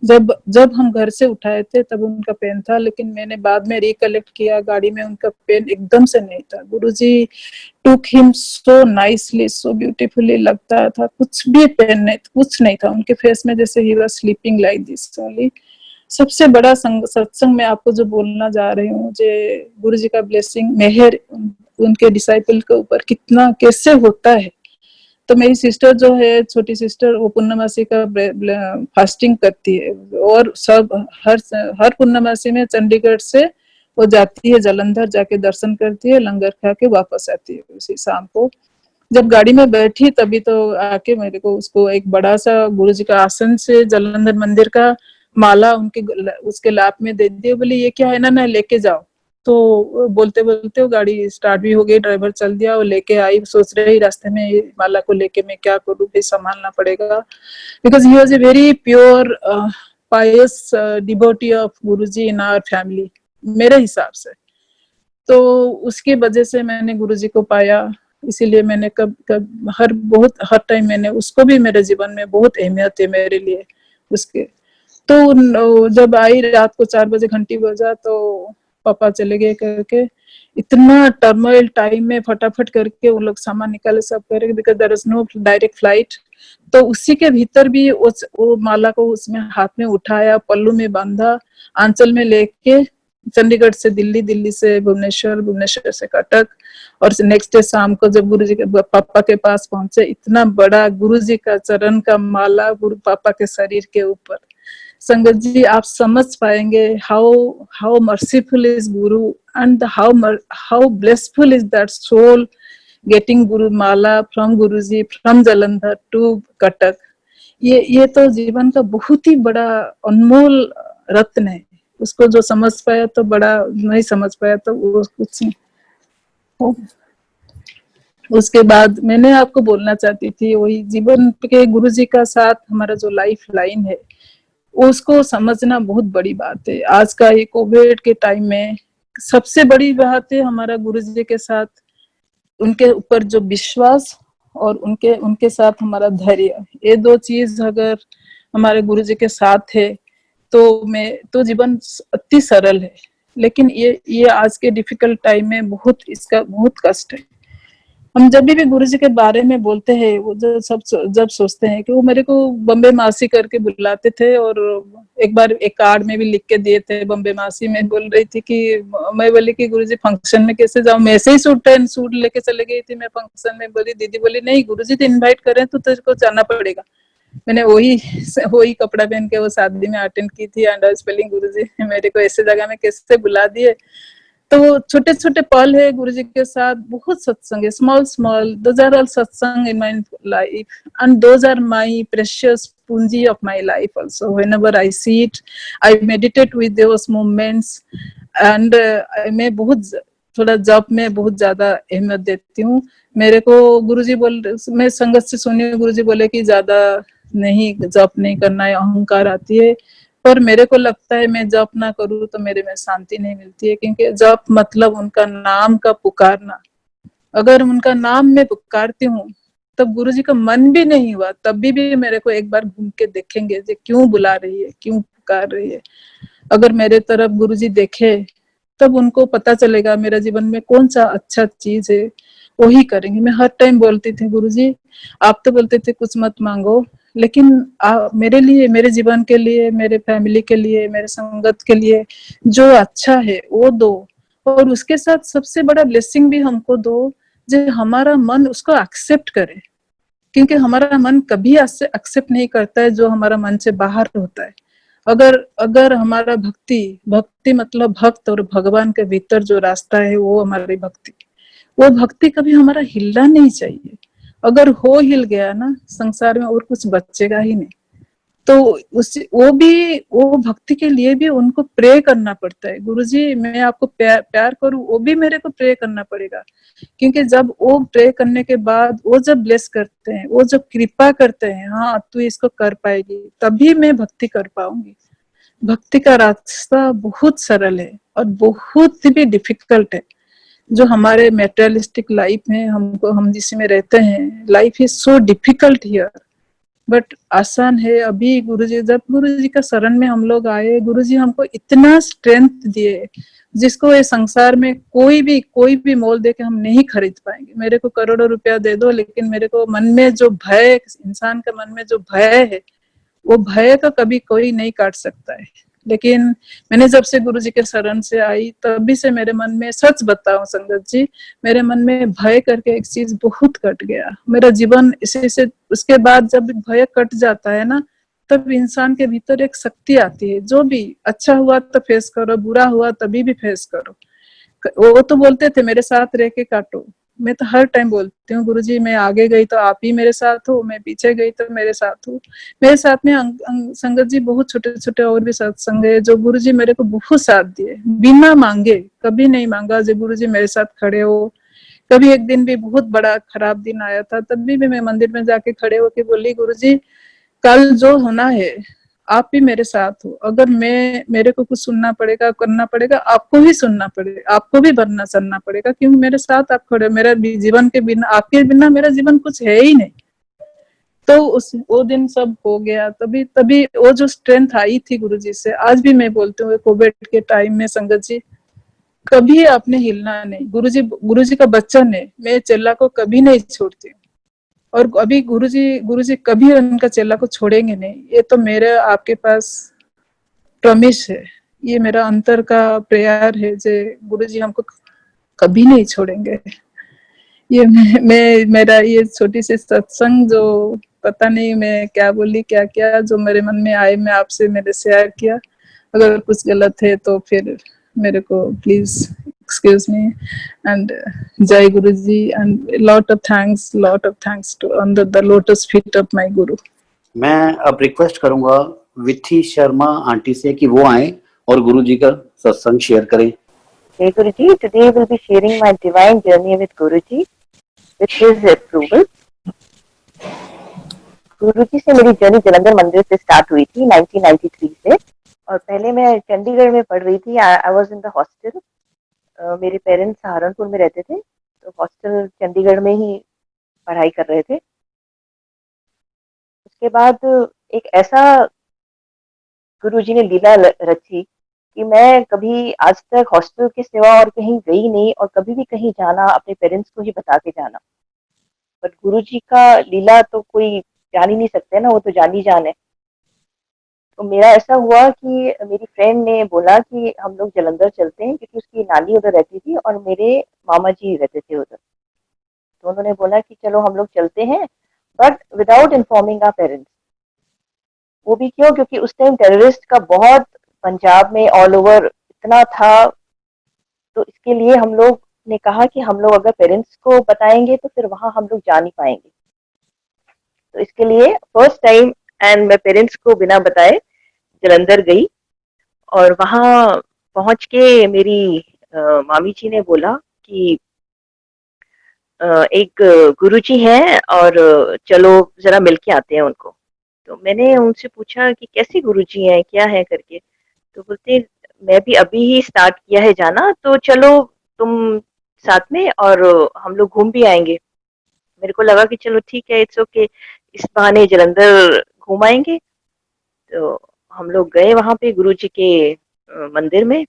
जब हम घर से उठाए थे तब उनका पेन था, लेकिन मैंने बाद में रिकलेक्ट किया, गाड़ी में उनका पेन एकदम से नहीं था। Guruji took him so nicely, so beautifully, लगता था कुछ भी पेन नहीं, कुछ नहीं था उनके फेस में, जैसे he was sleeping like this only. सबसे बड़ा सत्संग में आपको जो बोलना जा रही हूँ, जे गुरुजी का ब्लेसिंग मेहर उनके डिसाइपल के ऊपर कितना कैसे होता है। तो मेरी सिस्टर जो है, छोटी सिस्टर, वो पूर्णमासी का फास्टिंग करती है, और सब हर पूर्णमासी में चंडीगढ़ से वो जाती है जालंधर, जाके दर्शन करती है, लंगर खा के वापस आती है उसी शाम को। जब गाड़ी में बैठी तभी तो आके मेरे को उसको एक बड़ा सा गुरुजी का आसन से जालंधर मंदिर का माला उसके लाप में दे दिया, बोली ये क्या है ना लेके जाओ। तो बोलते बोलते वो गाड़ी स्टार्ट भी हो गई, ड्राइवर चल दिया, वो लेके आई। सोच रही रास्ते में माला को लेके मैं क्या करूँ, भी संभालना पड़ेगा, because he was a very pure pious devotee of Guruji in our family, मेरे हिसाब से। तो उसकी वजह से मैंने गुरुजी को पाया, इसीलिए मैंने हर टाइम मैंने उसको भी, मेरे जीवन में बहुत अहमियत है मेरे लिए उसके। तो जब आई रात को 4 बजे घंटी बजा तो पापा चले गए करके, इतना टर्मोइल टाइम में फटाफट करके वो लोग सामान निकाले, सब करे, because there is no direct flight. तो उसी के भीतर भी वो माला को उसमें हाथ में उठाया, पल्लू में बांधा, आंचल में लेके चंडीगढ़ से दिल्ली, दिल्ली से भुवनेश्वर, भुवनेश्वर से कटक, और नेक्स्ट डे शाम को जब गुरुजी के पापा के पास पहुंचे, इतना बड़ा गुरुजी का चरण का माला गुरु पापा के शरीर के ऊपर। संगत जी आप समझ पाएंगे how merciful is Guru, and how blissful is that soul getting Guru Mala from Guruji from Jalandhar to Katak। ये तो जीवन का बहुत ही बड़ा अनमोल रत्न है। उसको जो समझ पाया तो बड़ा, नहीं समझ पाया तो वो कुछ नहीं। उसके बाद मैंने आपको बोलना चाहती थी वही जीवन के गुरुजी का साथ हमारा जो लाइफ लाइन है उसको समझना बहुत बड़ी बात है। आज का ये कोविड के टाइम में सबसे बड़ी बात है हमारा गुरुजी के साथ उनके ऊपर जो विश्वास और उनके उनके साथ हमारा धैर्य, ये दो चीज अगर हमारे गुरुजी के साथ है तो जीवन अति सरल है। लेकिन ये आज के डिफिकल्ट टाइम में इसका बहुत कष्ट है। हम जब भी गुरुजी के बारे में बोलते हैं वो जब सोचते हैं कि वो मेरे को बम्बे मासी करके बुलाते थे, और एक बार एक कार्ड में भी लिख के दिए थे बम्बे मासी। मैं बोल रही थी कि मैं बोली कि गुरुजी फंक्शन में कैसे जाऊं, मैं ऐसे ही सूट लेके चले गई थी मैं फंक्शन में। बोली दीदी बोली नहीं गुरुजी तो इनवाइट करें तो तेरे को जाना पड़ेगा। मैंने वही कपड़ा पहन के वो शादी में अटेंड की थी। एंड आई स्पेलिंग गुरुजी मेरे को ऐसे जगह में कैसे बुला दिए। तो छोटे छोटे पल है गुरुजी के साथ, बहुत सत्संग है, small those are all satsang in my life and those are my precious poonji of my life also. Whenever I see it I meditate with those moments. एंड मैं बहुत थोड़ा जॉब में बहुत ज्यादा अहमियत देती हूँ। मेरे को गुरुजी मैं संगत से सुनी गुरुजी बोले कि ज्यादा नहीं जॉब नहीं करना है, अहंकार आती है। पर मेरे को लगता है मैं जप ना करूँ तो मेरे में शांति नहीं मिलती है, क्योंकि जप मतलब उनका नाम का पुकारना। अगर उनका नाम में पुकारती हूँ तब गुरुजी का मन भी नहीं हुआ तब भी मेरे को एक बार घूम के देखेंगे कि क्यों बुला रही है, क्यों पुकार रही है। अगर मेरे तरफ गुरुजी देखे तब उनको पता चलेगा मेरा जीवन में कौन सा अच्छा चीज है, वही करेंगे। मैं हर टाइम बोलती थी गुरुजी आप तो बोलते थे कुछ मत मांगो, लेकिन मेरे लिए, मेरे जीवन के लिए, मेरे फैमिली के लिए, मेरे संगत के लिए जो अच्छा है वो दो। और उसके साथ सबसे बड़ा ब्लेसिंग भी हमको दो जो हमारा मन उसको एक्सेप्ट करे, क्योंकि हमारा मन कभी एक्सेप्ट नहीं करता है जो हमारा मन से बाहर होता है। अगर हमारा भक्ति मतलब भक्त और भगवान के भीतर जो रास्ता है वो हमारी भक्ति, वो भक्ति कभी हमारा हिलना नहीं चाहिए। अगर हिल गया ना संसार में और कुछ बचेगा ही नहीं। तो वो भक्ति के लिए भी उनको प्रे करना पड़ता है। गुरुजी मैं आपको प्यार करूं, वो भी मेरे को प्रे करना पड़ेगा, क्योंकि जब वो प्रे करने के बाद वो जब ब्लेस करते हैं, वो जब कृपा करते हैं, हाँ तू इसको कर पाएगी, तभी मैं भक्ति कर पाऊंगी। भक्ति का रास्ता बहुत सरल है और बहुत भी डिफिकल्ट है। जो हमारे मेटेरियलिस्टिक लाइफ में हम जिसमें रहते हैं, life is so difficult here, but आसान है। अभी जब गुरुजी का शरण में हम लोग आए, गुरुजी हमको इतना स्ट्रेंथ दिए जिसको ये संसार में कोई भी मोल दे के हम नहीं खरीद पाएंगे। मेरे को करोड़ों रुपया दे दो, लेकिन मेरे को मन में जो भय, इंसान के मन में जो भय है, वो भय का कभी कोई नहीं काट सकता है। लेकिन मैंने जब से गुरुजी के शरण से आई तभी से मेरे मन में, सच बताऊं संगत जी, मेरे मन में भय करके एक चीज बहुत कट गया। मेरा जीवन इसी से, उसके बाद जब भय कट जाता है ना, तब इंसान के भीतर एक शक्ति आती है। जो भी अच्छा हुआ तो फेस करो, बुरा हुआ तभी भी फेस करो। वो तो बोलते थे मेरे साथ रह के काटो, मैं तो हर टाइम बोलती हूँ गुरुजी मैं आगे गई तो आप ही मेरे साथ हो, मैं पीछे गई तो मेरे साथ हो। मेरे साथ में संगत जी बहुत छोटे छोटे और भी सत्संग है जो गुरुजी मेरे को बहुत साथ दिए, बिना मांगे, कभी नहीं मांगा जो गुरुजी मेरे साथ खड़े हो। कभी एक दिन भी बहुत बड़ा खराब दिन आया था, तब भी मैं मंदिर में जाके खड़े होके बोली गुरुजी कल जो होना है आप भी मेरे साथ हो। अगर मेरे को कुछ सुनना पड़ेगा, करना पड़ेगा, आपको ही सुनना पड़ेगा, आपको भी बनना चलना पड़ेगा, क्योंकि मेरे साथ आप खड़े हो। मेरा जीवन के बिना, आपके बिना मेरा जीवन कुछ है ही नहीं। तो वो दिन सब हो गया। तभी वो जो स्ट्रेंथ आई थी गुरुजी से, आज भी मैं बोलती हूँ कोविड के टाइम में संगत जी कभी आपने हिलना नहीं। गुरुजी का वचन है, मैं चेला को कभी नहीं छोड़ती हूँ, और अभी गुरुजी कभी उनका चेला को छोड़ेंगे नहीं। ये तो मेरे आपके पास प्रॉमिस है, ये मेरा अंतर का प्रेयर है जे गुरुजी हमको कभी नहीं छोड़ेंगे। ये मेरा ये छोटी सी सत्संग जो पता नहीं मैं क्या बोली क्या क्या जो मेरे मन में आए, मैं आपसे मेरे शेयर किया। अगर कुछ गलत है तो फिर मेरे को please excuse me, and Jai Guruji, and lot of thanks to under the lotus feet of my Guru. मैं अब रिक्वेस्ट करूंगा विथी शर्मा आंटी से कि वो आए और गुरुजी का सत्संग शेयर करें। Jai Guruji, today we'll be sharing my divine journey with Guruji. with his approval. गुरुजी से मेरी जर्नी जलंधर मंदिर से स्टार्ट हुई थी 1993 से, और पहले मैं चंडीगढ़ में पढ़ रही थी. I was in the hostel. मेरे पेरेंट्स सहारनपुर में रहते थे, तो हॉस्टल चंडीगढ़ में ही पढ़ाई कर रहे थे. उसके बाद एक ऐसा गुरुजी ने लीला रची कि मैं कभी आज तक हॉस्टल के सिवा और कहीं गई नहीं, और कभी भी कहीं जाना अपने पेरेंट्स को ही बता के जाना. बट गुरुजी का लीला तो कोई जान ही नहीं सकते ना, वो तो जान ही जान है. तो मेरा ऐसा हुआ कि मेरी फ्रेंड ने बोला कि हम लोग जलंधर चलते हैं, क्योंकि उसकी नानी उधर रहती थी और मेरे मामा जी रहते थे उधर. तो उन्होंने बोला कि चलो हम लोग चलते हैं, but without informing our parents. वो भी क्यों? क्योंकि उस टाइम टेररिस्ट का बहुत पंजाब में ऑल ओवर इतना था. तो इसके लिए हम लोग ने कहा कि हम लोग अगर पेरेंट्स को बताएंगे तो फिर वहां हम लोग जा नहीं पाएंगे. तो इसके लिए फर्स्ट टाइम एंड मैं पेरेंट्स को बिना बताए जलंधर गई, और वहां पहुंच के मेरी मामी जी ने बोला कि एक गुरुजी हैं और चलो जरा मिल के आते हैं उनको. तो मैंने उनसे पूछा कि कैसे गुरुजी हैं, क्या है करके. तो बोलते मैं भी अभी ही स्टार्ट किया है जाना, तो चलो तुम साथ में, और हम लोग घूम भी आएंगे. मेरे को लगा कि चलो ठीक है, इट्स ओके, इस बहाने जलंधर घूम आएंगे. तो हम लोग गए वहां पे गुरुजी के मंदिर में.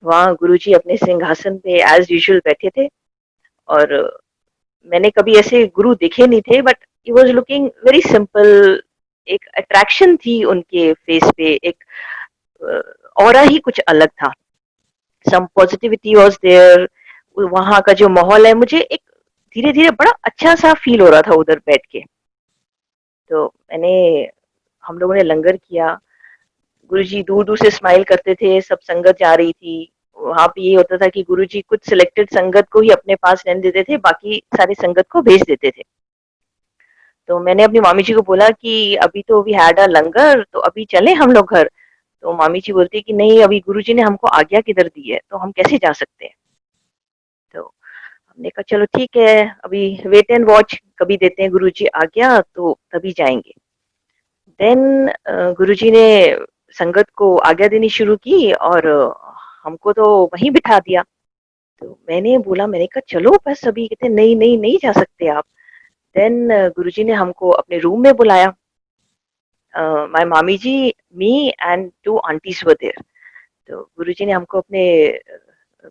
वहाँ गुरुजी अपने सिंहासन पे एज यूजुअल बैठे थे, और मैंने कभी ऐसे गुरु देखे नहीं थे, but he was looking very simple. एक अट्रैक्शन थी उनके फेस पे, एक ऑरा ही कुछ अलग था. Some positivity was there. वहाँ का जो माहौल है, मुझे एक धीरे धीरे बड़ा अच्छा सा फील हो रहा था उधर बैठ के. तो हम लोगों ने लंगर किया. गुरुजी दूर दूर से स्माइल करते थे, सब संगत जा रही थी. वहां पे ये होता था कि गुरुजी कुछ सिलेक्टेड संगत को ही अपने पास रहने देते थे, बाकी सारी संगत को भेज देते थे. तो मैंने अपनी मामी जी को बोला कि अभी तो वी हैड अ लंगर, तो अभी चले हम लोग घर. तो मामी जी बोलती कि नहीं, अभी गुरुजी ने हमको आज्ञा किधर दी है, तो हम कैसे जा सकते हैं. तो हमने कहा चलो ठीक है, अभी वेट एंड वॉच, कभी देते हैं गुरुजी आज्ञा तो तभी जाएंगे. देन गुरुजी ने संगत को आज्ञा देनी शुरू की, और हमको तो वहीं बिठा दिया. तो मैंने बोला, मैंने कहा चलो बस अभी. कहते नहीं नहीं नहीं जा सकते आप. देन गुरुजी ने हमको अपने रूम में बुलाया. My mami ji, me and 2 aunties were there. तो गुरुजी ने हमको अपने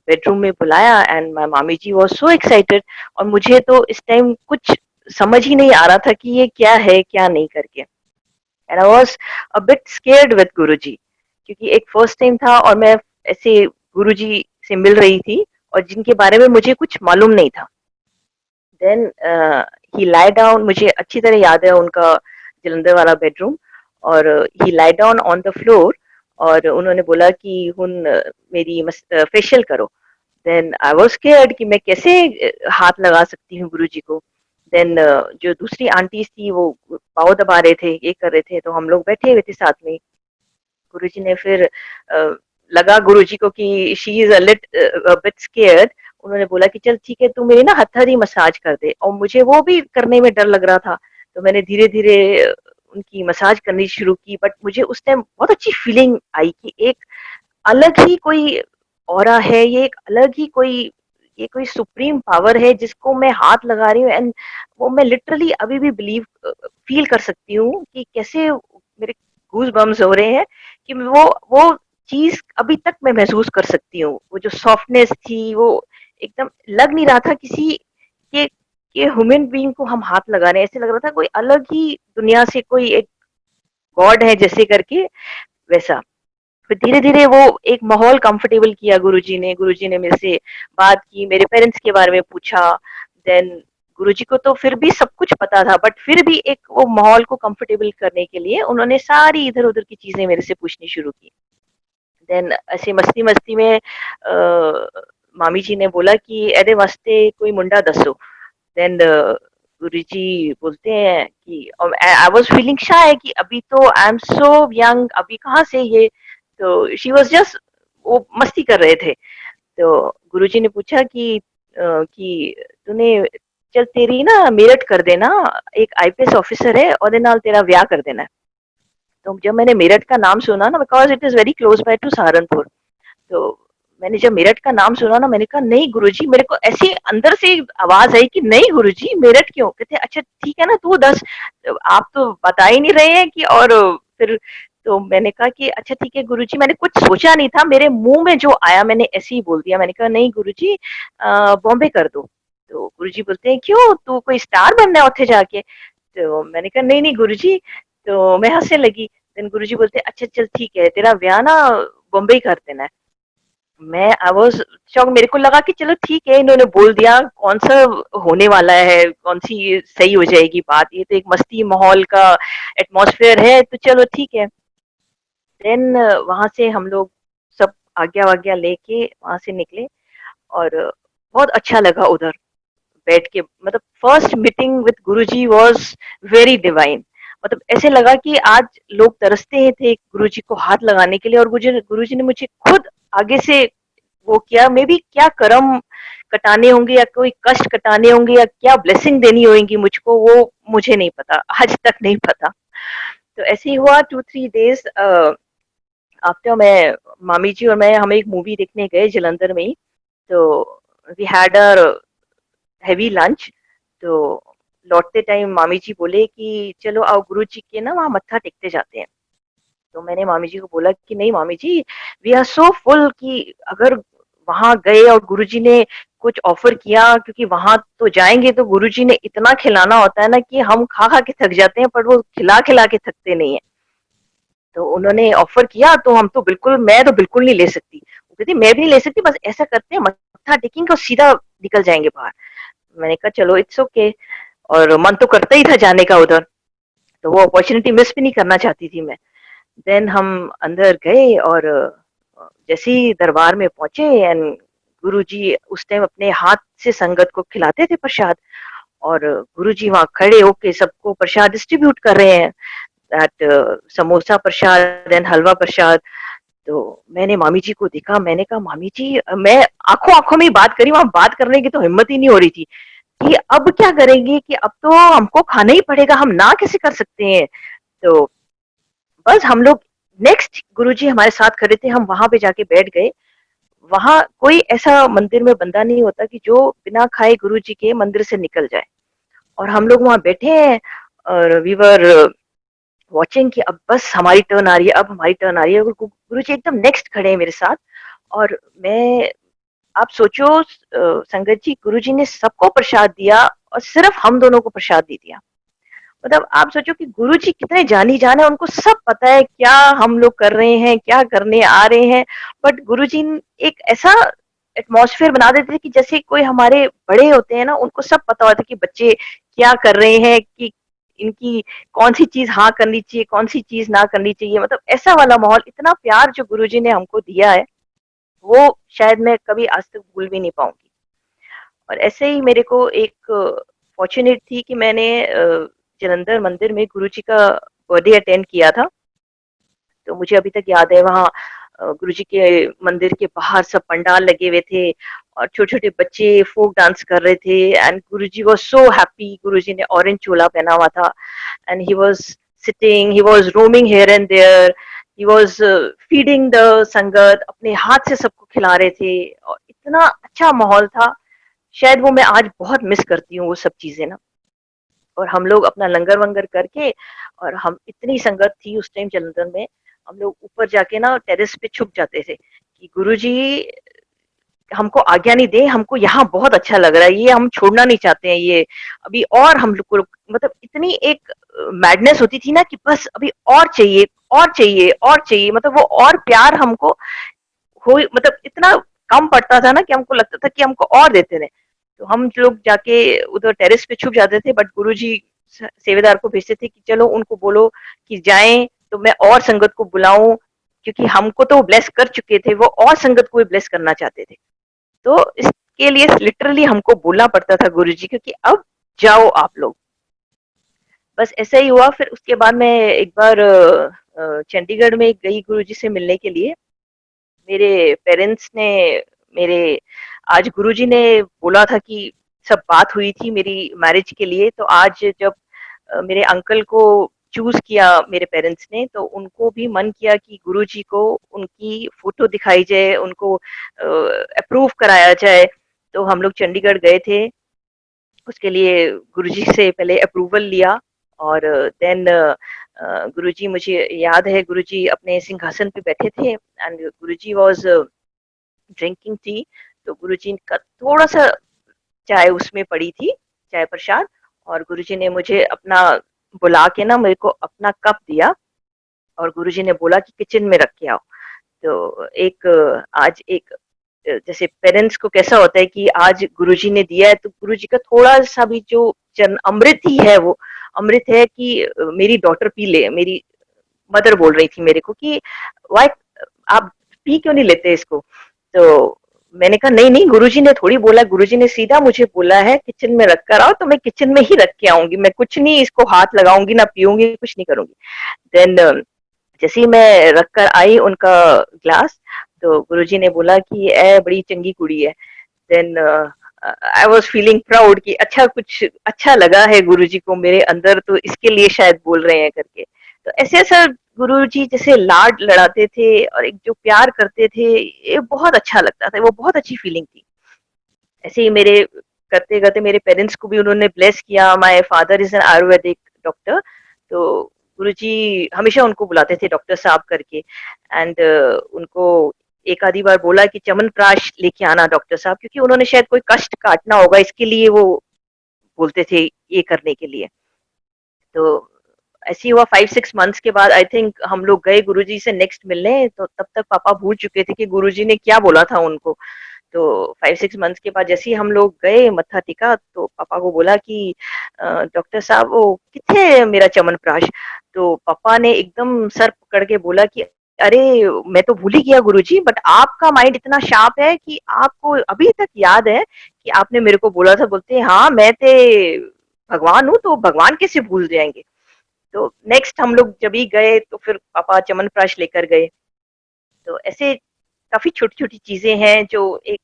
बेडरूम में बुलाया, and my mami ji was so excited. और मुझे तो इस टाइम कुछ समझ ही नहीं आ रहा था कि ये क्या है क्या नहीं करके. And I was a bit scared with Guruji, क्योंकि एक फर्स्ट टाइम था और मैं ऐसे गुरुजी से मिल रही थी, और जिनके बारे में मुझे कुछ मालूम नहीं था. Then he lie down. मुझे अच्छी तरह याद है उनका जलंधर वाला बेडरूम. और he lie down on the floor, और उन्होंने बोला कि हुन मेरी फेशियल करो. देन आई वाज स्केयर्ड कि मैं कैसे हाथ लगा सकती हूँ गुरुजी को. देन जो दूसरी आंटीज थी वो पाव दबा रहे थे, ये कर रहे थे, तो हम लोग बैठे हुए थे साथ में. गुरुजी ने फिर लगा गुरुजी को कि she is a bit scared. उन्होंने बोला कि चल ठीक है, तू मेरी ना हथेली मसाज कर दे. और मुझे वो भी करने में डर लग रहा था, तो मैंने धीरे धीरे उनकी मसाज करनी शुरू की. बट मुझे उस टाइम बहुत अच्छी फीलिंग आई कि एक अलग ही कोई ऑरा है, ये एक अलग ही कोई, ये कोई सुप्रीम पावर है जिसको मैं हाथ लगा रही हूँ. एंड वो मैं लिटरली अभी भी बिलीव फील कर सकती हूँ कि कैसे मेरे गूज बम्स हो रहे हैं, कि वो चीज अभी तक मैं महसूस कर सकती हूँ. वो जो सॉफ्टनेस थी, वो एकदम लग नहीं रहा था किसी के ह्यूमन बीइंग को हम हाथ लगा रहे हैं. ऐसे लग रहा था कोई अलग ही दुनिया से कोई एक गॉड है जैसे करके, वैसा. फिर धीरे धीरे वो एक माहौल कंफर्टेबल किया गुरुजी ने मेरे से बात की, मेरे पेरेंट्स के बारे में पूछा. देन गुरुजी को तो फिर भी सब कुछ पता था, बट फिर भी एक वो माहौल को कंफर्टेबल करने के लिए उन्होंने सारी इधर उधर की चीजें मेरे से पूछनी शुरू की. देन ऐसे मस्ती मस्ती में मामी जी ने बोला कि अरे वास्ते कोई मुंडा दसो. देन गुरुजी बोलते हैं कि आई वाज फीलिंग शाय कि अभी तो आई एम सो यंग, अभी कहाँ से ये. तो शी वाज जस्ट, वो मस्ती कर रहे थे. तो गुरुजी ने पूछा कि तूने चल तेरी ना मेरठ कर देना, एक आईपीएस ऑफिसर है और नाल तेरा ब्याह कर देना है। तो जब मैंने मेरठ का नाम सुना ना, because it is very close by two Saharanpur, तो मैंने जब मेरठ का नाम सुना ना, मैंने कहा नहीं गुरुजी, मेरे को ऐसी अंदर से आवाज आई कि नहीं गुरुजी मेरठ क्यों? कहते अच्छा ठीक है ना, तू दस, आप तो बता ही नहीं रहे हैं कि। और फिर तो मैंने कहा कि अच्छा ठीक है गुरुजी, मैंने कुछ सोचा नहीं था, मेरे मुंह में जो आया मैंने ऐसे ही बोल दिया। मैंने कहा नहीं गुरुजी, बॉम्बे कर दो। तो गुरुजी बोलते हैं क्यों, तू कोई स्टार बनना है उत्थे जाके? तो मैंने कहा नहीं नहीं गुरुजी। तो मैं हंसने लगी। देन गुरुजी बोलते अच्छा चल ठीक है, तेरा ब्याह ना बॉम्बे ही कर देना है। मैं आई वाज शॉक, मेरे को लगा कि चलो ठीक है, इन्होंने बोल दिया, कौन सा होने वाला है, कौन सी सही हो जाएगी बात, ये तो एक मस्ती माहौल का एटमॉस्फेयर है, तो चलो ठीक है। देन वहां से हम लोग सब आज्ञा वाज्ञा लेके वहां से निकले, और बहुत अच्छा लगा उधर बैठ के। मतलब first meeting with Guruji was very divine. मतलब ऐसे लगा कि आज लोग तरसते थे गुरुजी को हाथ लगाने के लिए, और गुरुजी ने मुझे खुद आगे से वो किया। मे बी क्या कर्म कटाने होंगे, या कोई कष्ट कटाने होंगे, या क्या ब्लेसिंग देनी होगी मुझको, वो मुझे नहीं पता, आज तक नहीं पता। तो ऐसे ही हुआ 2-3 डेज आफ्टर, मैं मामी जी और मैं, हम एक मूवी देखने गए जलंधर में ही। तो we had a heavy lunch. तो लौटते टाइम मामी जी बोले कि चलो आओ गुरु जी के ना वहाँ मत्था टेकते जाते हैं। तो मैंने मामी जी को बोला कि नहीं मामी जी, वी आर सो फुल कि अगर वहां गए और गुरुजी ने कुछ ऑफर किया, क्योंकि वहां तो जाएंगे तो गुरुजी ने इतना खिलाना होता है ना कि हम खा खा के थक जाते हैं, पर वो खिला खिला के थकते नहीं है। तो उन्होंने ऑफर किया तो हम तो बिल्कुल, मैं तो बिल्कुल नहीं ले सकती। वो कहती मैं भी नहीं ले सकती, बस ऐसा करते हैं मत्था टेकेंगे और सीधा निकल जाएंगे बाहर। मैंने कहा चलो इट्स ओके, और मन तो करता ही था जाने का उधर, तो वो अपॉर्चुनिटी मिस भी नहीं करना चाहती थी मैं। देन हम अंदर गए, और जैसे ही दरबार में पहुंचे, एंड गुरुजी उस टाइम अपने हाथ से संगत को खिलाते थे प्रसाद, और गुरुजी वहां खड़े होके सबको प्रसाद डिस्ट्रीब्यूट कर रहे हैं, दैट समोसा प्रसाद एंड हलवा प्रसाद। तो मैंने मामी जी को देखा, मैंने कहा मामी जी, मैं आंखों आंखों में ही बात करी, वहां बात करने की तो हिम्मत ही नहीं हो रही थी कि अब क्या करेंगे, कि अब तो हमको खाना ही पड़ेगा, हम ना कैसे कर सकते हैं। तो बस हम लोग, नेक्स्ट गुरुजी हमारे साथ खड़े थे, हम वहां पे जाके बैठ गए। वहां कोई ऐसा मंदिर में बंदा नहीं होता कि जो बिना खाए गुरुजी के मंदिर से निकल जाए। और हम लोग वहां बैठे हैं, और वी वर वॉचिंग कि अब बस हमारी टर्न आ रही है, अब हमारी टर्न आ रही है। और गुरुजी एकदम नेक्स्ट खड़े हैं मेरे साथ। और मैं, आप सोचो संगत जी, गुरुजी ने सबको प्रसाद दिया और सिर्फ हम दोनों को प्रसाद दे दिया। मतलब आप सोचो कि गुरुजी कितने जानी जान है, उनको सब पता है क्या हम लोग कर रहे हैं, क्या करने आ रहे हैं। बट गुरुजी एक ऐसा एटमॉस्फेयर बना देते थे कि जैसे कोई हमारे बड़े होते हैं ना, उनको सब पता होता है कि बच्चे क्या कर रहे हैं, कि इनकी कौन सी चीज हाँ करनी चाहिए, कौन सी चीज ना करनी चाहिए। मतलब ऐसा वाला माहौल, इतना प्यार जो गुरुजी ने हमको दिया है, वो शायद मैं कभी आज तक भूल भी नहीं पाऊंगी। और ऐसे ही मेरे को एक फॉर्चुनेट थी कि मैंने जलंधर मंदिर में गुरुजी का बर्थडे अटेंड किया था। तो मुझे अभी तक याद है, वहाँ गुरुजी के मंदिर के बाहर सब पंडाल लगे हुए थे, और छोटे छोटे बच्चे फोक डांस कर रहे थे, and Guruji was so happy. Guruji ने ऑरेंज चोला पहना हुआ था, and he was sitting, he was roaming here and there, he was feeding the sangat, अपने हाथ से सबको खिला रहे थे, और इतना अच्छा माहौल था। शायद वो मैं आज बहुत मिस करती हूँ वो सब चीजें ना। और हम लोग अपना लंगर वंगर करके, और हम इतनी संगत थी उस टाइम जलंधर में, हम लोग ऊपर जाके ना टेरेस पे छुप जाते थे कि गुरुजी हमको आज्ञा नहीं दे, हमको यहाँ बहुत अच्छा लग रहा है, ये हम छोड़ना नहीं चाहते हैं ये अभी, और हम लोग को मतलब इतनी एक मैडनेस होती थी ना कि बस अभी और चाहिए, और चाहिए, और चाहिए। मतलब वो और प्यार हमको हो, मतलब इतना कम पड़ता था ना कि हमको लगता था कि हमको और देते रहे। तो हम लोग जाके उधर टेरेस पे छुप जाते थे, बट गुरुजी सेवेदार को भेजते थे कि चलो उनको बोलो कि जाएं, तो मैं और संगत को बुलाऊं, क्योंकि हमको तो ब्लेस कर चुके थे, वो और संगत को भी ब्लेस करना चाहते थे। तो इसके लिए लिटरली हमको बोलना पड़ता था गुरुजी को कि अब जाओ आप लोग। बस ऐसा ही हुआ। फिर उसके बाद मैं एक बार चंडीगढ़ में गई गुरुजी से मिलने के लिए। मेरे पेरेंट्स ने, मेरे, आज गुरुजी ने बोला था कि सब बात हुई थी मेरी मैरिज के लिए, तो आज जब मेरे अंकल को चूज किया मेरे पेरेंट्स ने, तो उनको भी मन किया कि गुरुजी को उनकी फोटो दिखाई जाए, उनको अप्रूव कराया जाए। तो हम लोग चंडीगढ़ गए थे, उसके लिए गुरुजी से पहले अप्रूवल लिया, और देन गुरुजी, मुझे याद है गुरुजी अपने सिंहासन पे बैठे थे and Guruji was drinking tea. तो गुरुजी का थोड़ा सा चाय उसमें पड़ी थी, चाय प्रसाद, और गुरुजी ने मुझे अपना बुला के ना मेरे को अपना कप दिया, और गुरुजी ने बोला कि किचन में रख के आओ। तो एक आज एक जैसे पेरेंट्स को कैसा होता है कि आज गुरुजी ने दिया है, तो गुरुजी का थोड़ा सा भी जो अमृत ही है, वो अमृत है कि मेरी डॉटर पी ले। मेरी मदर बोल रही थी मेरे को कि वाई आप पी क्यों नहीं लेते इसको। तो मैंने कहा नहीं नहीं, गुरुजी ने थोड़ी बोला, गुरुजी ने सीधा मुझे बोला है किचन में रख कर आओ, तो मैं किचन में ही रख के आऊंगी, मैं कुछ नहीं इसको हाथ लगाऊंगी, ना पीऊंगी, कुछ नहीं करूंगी। देन जैसे ही मैं रख कर आई उनका ग्लास, तो गुरुजी ने बोला कि ए बड़ी चंगी कुड़ी है। Then I was feeling proud कि अच्छा, कुछ अच्छा लगा है गुरुजी को मेरे अंदर, तो इसके लिए शायद बोल रहे हैं करके। तो ऐसे ऐसा गुरुजी जैसे लाड लड़ाते थे और एक जो प्यार करते थे, ये बहुत अच्छा लगता था, वो बहुत अच्छी फीलिंग थी। ऐसे ही मेरे करते करते मेरे पेरेंट्स को भी उन्होंने ब्लेस किया। My father is an Ayurvedic doctor, तो गुरुजी हमेशा उनको बुलाते थे डॉक्टर साहब करके, एंड उनको एक आधी बार बोला कि च्यवनप्राश लेके आना डॉक्टर साहब, क्योंकि उन्होंने शायद कोई कष्ट काटना होगा, इसके लिए वो बोलते थे ये करने के लिए। तो ऐसे ही हुआ, 5-6 मंथ्स के बाद आई थिंक हम लोग गए गुरुजी से नेक्स्ट मिलने, तो तब तक पापा भूल चुके थे कि गुरुजी ने क्या बोला था उनको। तो 5-6 मंथ्स के बाद जैसे ही हम लोग गए, मत्था टिका, तो पापा को बोला कि डॉक्टर साहब वो किथे है मेरा च्यवनप्राश। तो पापा ने एकदम सर पकड़ के बोला कि अरे मैं तो भूल ही गया गुरुजी, बट आपका माइंड इतना शार्प है कि आपको अभी तक याद है कि आपने मेरे को बोला था। बोलते हैं हाँ, मैं ते भगवान हूँ, तो भगवान कैसे भूल जाएंगे। तो नेक्स्ट हम लोग जब ही गए, तो फिर पापा च्यवनप्राश लेकर गए। तो ऐसे काफी छोटी छोटी चीजें हैं जो एक